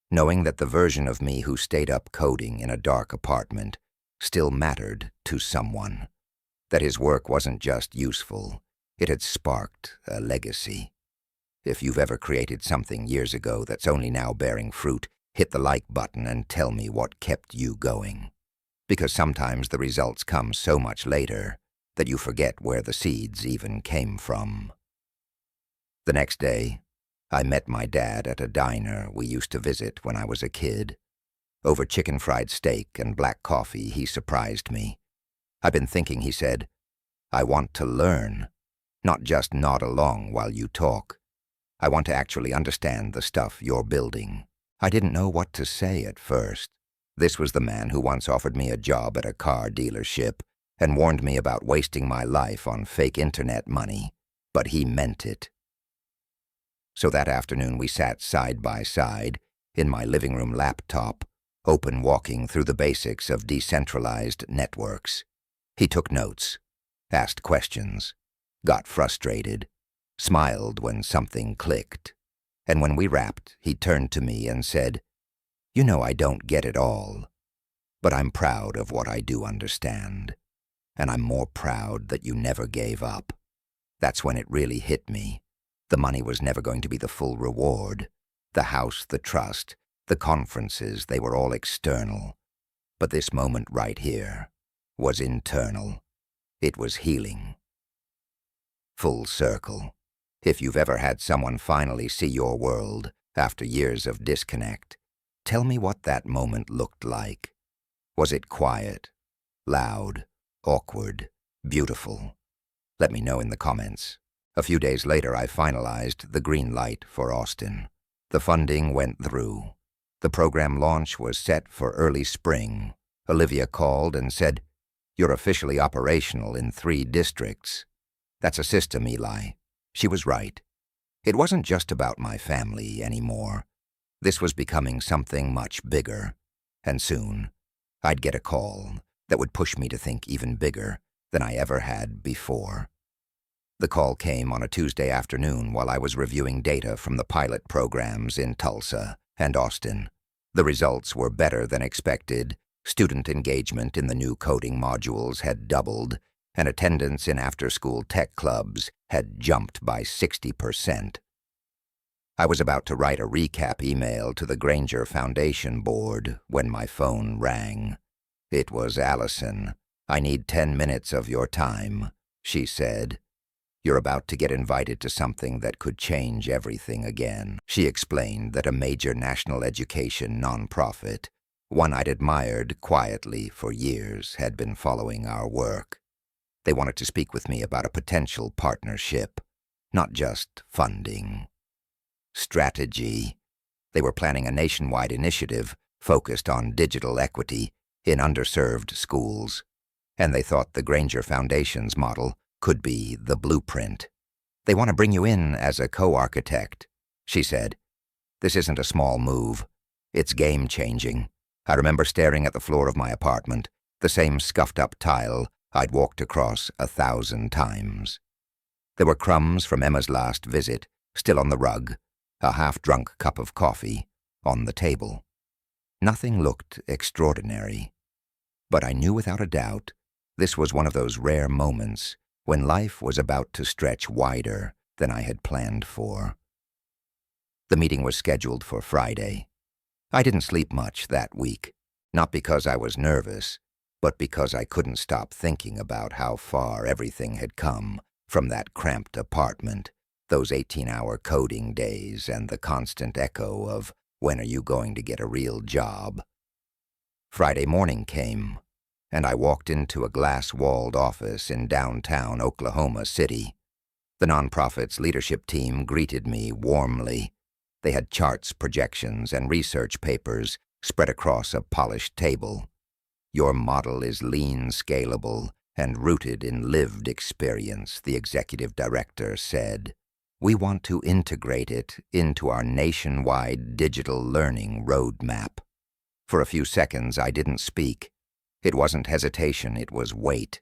Knowing that the version of me who stayed up coding in a dark apartment still mattered to someone. That his work wasn't just useful, it had sparked a legacy. If you've ever created something years ago that's only now bearing fruit, hit the like button and tell me what kept you going. Because sometimes the results come so much later that you forget where the seeds even came from." The next day, I met my dad at a diner we used to visit when I was a kid. Over chicken fried steak and black coffee, he surprised me. "I've been thinking," he said. "I want to learn, not just nod along while you talk. I want to actually understand the stuff you're building." I didn't know what to say at first. This was the man who once offered me a job at a car dealership and warned me about wasting my life on fake internet money, but he meant it. So that afternoon we sat side by side in my living room laptop, open walking through the basics of decentralized networks. He took notes, asked questions, got frustrated, smiled when something clicked. And when we wrapped, he turned to me and said, "You know I don't get it all, but I'm proud of what I do understand. And I'm more proud that you never gave up." That's when it really hit me. The money was never going to be the full reward. The house, the trust, the conferences, they were all external. But this moment right here was internal. It was healing. Full circle. If you've ever had someone finally see your world after years of disconnect, tell me what that moment looked like. Was it quiet, loud, awkward, beautiful? Let me know in the comments. A few days later, I finalized the green light for Austin. The funding went through. The program launch was set for early spring. Olivia called and said, "You're officially operational in 3 districts. That's a system, Eli." She was right. It wasn't just about my family anymore. This was becoming something much bigger. And soon, I'd get a call that would push me to think even bigger than I ever had before. The call came on a Tuesday afternoon while I was reviewing data from the pilot programs in Tulsa and Austin. The results were better than expected. Student engagement in the new coding modules had doubled, and attendance in after-school tech clubs had jumped by 60%. I was about to write a recap email to the Granger Foundation board when my phone rang. It was Allison. "I need 10 minutes of your time," she said. "You're about to get invited to something that could change everything again." She explained that a major national education nonprofit, one I'd admired quietly for years, had been following our work. They wanted to speak with me about a potential partnership, not just funding. Strategy. They were planning a nationwide initiative focused on digital equity in underserved schools, and they thought the Granger Foundation's model could be the blueprint. "They want to bring you in as a co-architect," she said. "This isn't a small move. It's game-changing." I remember staring at the floor of my apartment, the same scuffed-up tile I'd walked across 1,000 times. There were crumbs from Emma's last visit, still on the rug, a half-drunk cup of coffee on the table. Nothing looked extraordinary, but I knew without a doubt This was one of those rare moments when life was about to stretch wider than I had planned for. The meeting was scheduled for Friday. I didn't sleep much that week, not because I was nervous, but because I couldn't stop thinking about how far everything had come from that cramped apartment, those 18-hour coding days, and the constant echo of, "When are you going to get a real job?" Friday morning came, and I walked into a glass-walled office in downtown Oklahoma City. The nonprofit's leadership team greeted me warmly. They had charts, projections, and research papers spread across a polished table. "Your model is lean, scalable, and rooted in lived experience," the executive director said. "We want to integrate it into our nationwide digital learning roadmap." For a few seconds, I didn't speak. It wasn't hesitation, it was weight.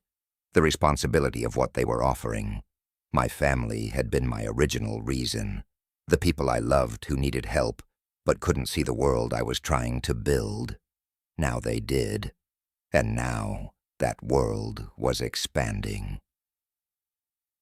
The responsibility of what they were offering. My family had been my original reason. The people I loved who needed help, but couldn't see the world I was trying to build. Now they did. And now that world was expanding.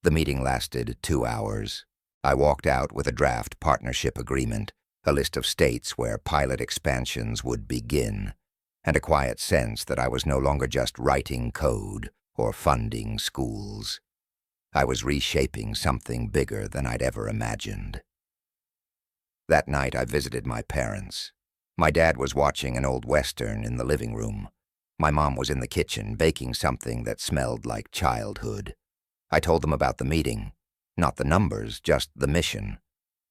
The meeting lasted 2 hours. I walked out with a draft partnership agreement, a list of states where pilot expansions would begin, and a quiet sense that I was no longer just writing code or funding schools. I was reshaping something bigger than I'd ever imagined. That night I visited my parents. My dad was watching an old Western in the living room. My mom was in the kitchen baking something that smelled like childhood. I told them about the meeting. Not the numbers, just the mission.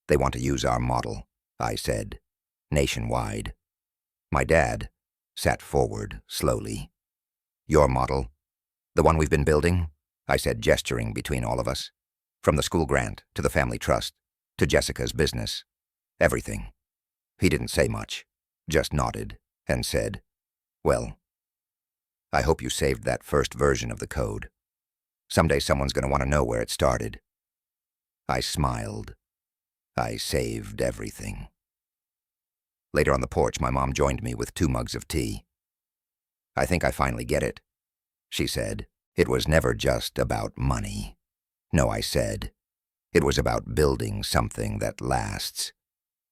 "They want to use our model," I said, "nationwide." My dad sat forward slowly. "Your model? The one we've been building?" I said, gesturing between all of us. "From the school grant, to the family trust, to Jessica's business. Everything." He didn't say much, just nodded and said, "Well, I hope you saved that first version of the code. Someday someone's going to want to know where it started." I smiled. I saved everything. Later on the porch, my mom joined me with 2 mugs of tea. "I think I finally get it," she said. "It was never just about money." "No," I said. "It was about building something that lasts."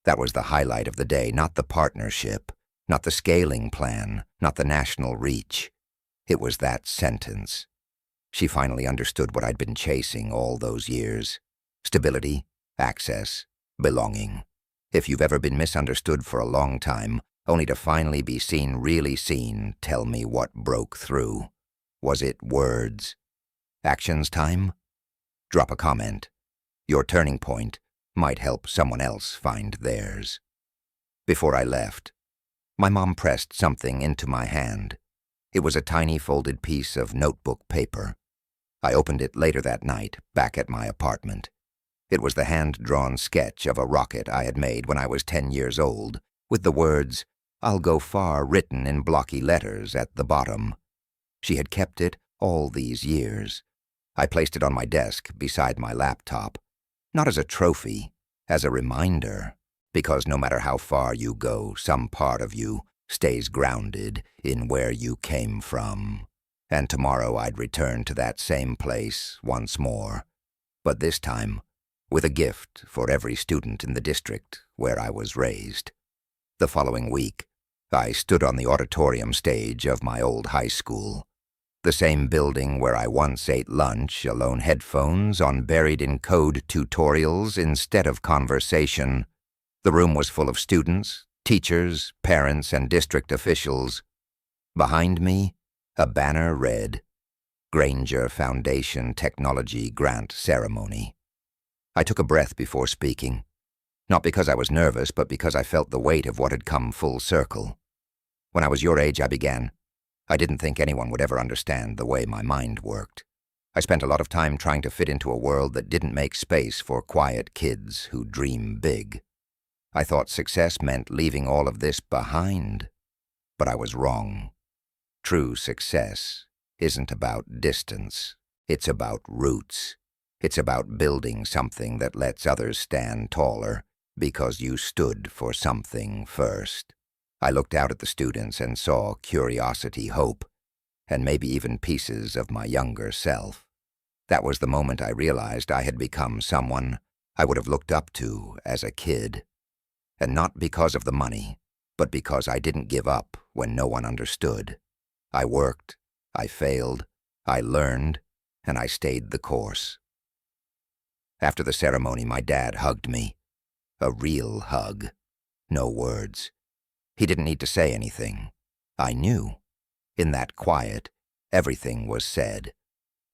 That was the highlight of the day, not the partnership, not the scaling plan, not the national reach. It was that sentence. She finally understood what I'd been chasing all those years. Stability, access, belonging. If you've ever been misunderstood for a long time, only to finally be seen, really seen, tell me what broke through. Was it words? Actions time? Drop a comment. Your turning point might help someone else find theirs. Before I left, my mom pressed something into my hand. It was a tiny folded piece of notebook paper. I opened it later that night, back at my apartment. It was the hand-drawn sketch of a rocket I had made when I was 10 years old, with the words, "I'll go far," written in blocky letters at the bottom. She had kept it all these years. I placed it on my desk beside my laptop, not as a trophy, as a reminder, because no matter how far you go, some part of you stays grounded in where you came from. And tomorrow I'd return to that same place once more, but this time with a gift for every student in the district where I was raised. The following week, I stood on the auditorium stage of my old high school, the same building where I once ate lunch, alone, headphones on, buried in code tutorials instead of conversation. The room was full of students, teachers, parents, and district officials. Behind me, a banner read, "Granger Foundation Technology Grant Ceremony." I took a breath before speaking, not because I was nervous, but because I felt the weight of what had come full circle. When I was your age, I began. I didn't think anyone would ever understand the way my mind worked. I spent a lot of time trying to fit into a world that didn't make space for quiet kids who dream big. I thought success meant leaving all of this behind, but I was wrong. True success isn't about distance. It's about roots. It's about building something that lets others stand taller because you stood for something first. I looked out at the students and saw curiosity, hope, and maybe even pieces of my younger self. That was the moment I realized I had become someone I would have looked up to as a kid. And not because of the money, but because I didn't give up when no one understood. I worked, I failed, I learned, and I stayed the course. After the ceremony, my dad hugged me. A real hug. No words. He didn't need to say anything. I knew. In that quiet, everything was said.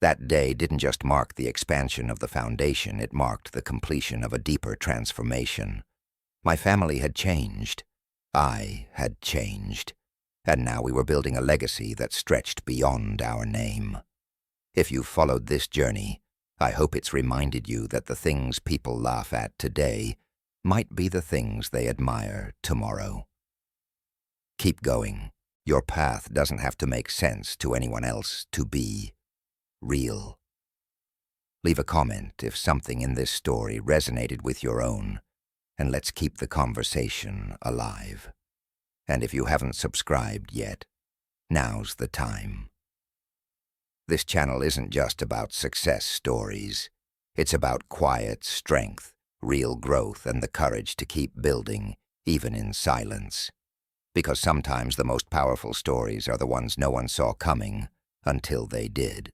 That day didn't just mark the expansion of the foundation, it marked the completion of a deeper transformation. My family had changed. I had changed. And now we were building a legacy that stretched beyond our name. If you've followed this journey, I hope it's reminded you that the things people laugh at today might be the things they admire tomorrow. Keep going. Your path doesn't have to make sense to anyone else to be real. Leave a comment if something in this story resonated with your own, and let's keep the conversation alive. And if you haven't subscribed yet, now's the time. This channel isn't just about success stories. It's about quiet strength, real growth, and the courage to keep building, even in silence. Because sometimes the most powerful stories are the ones no one saw coming until they did.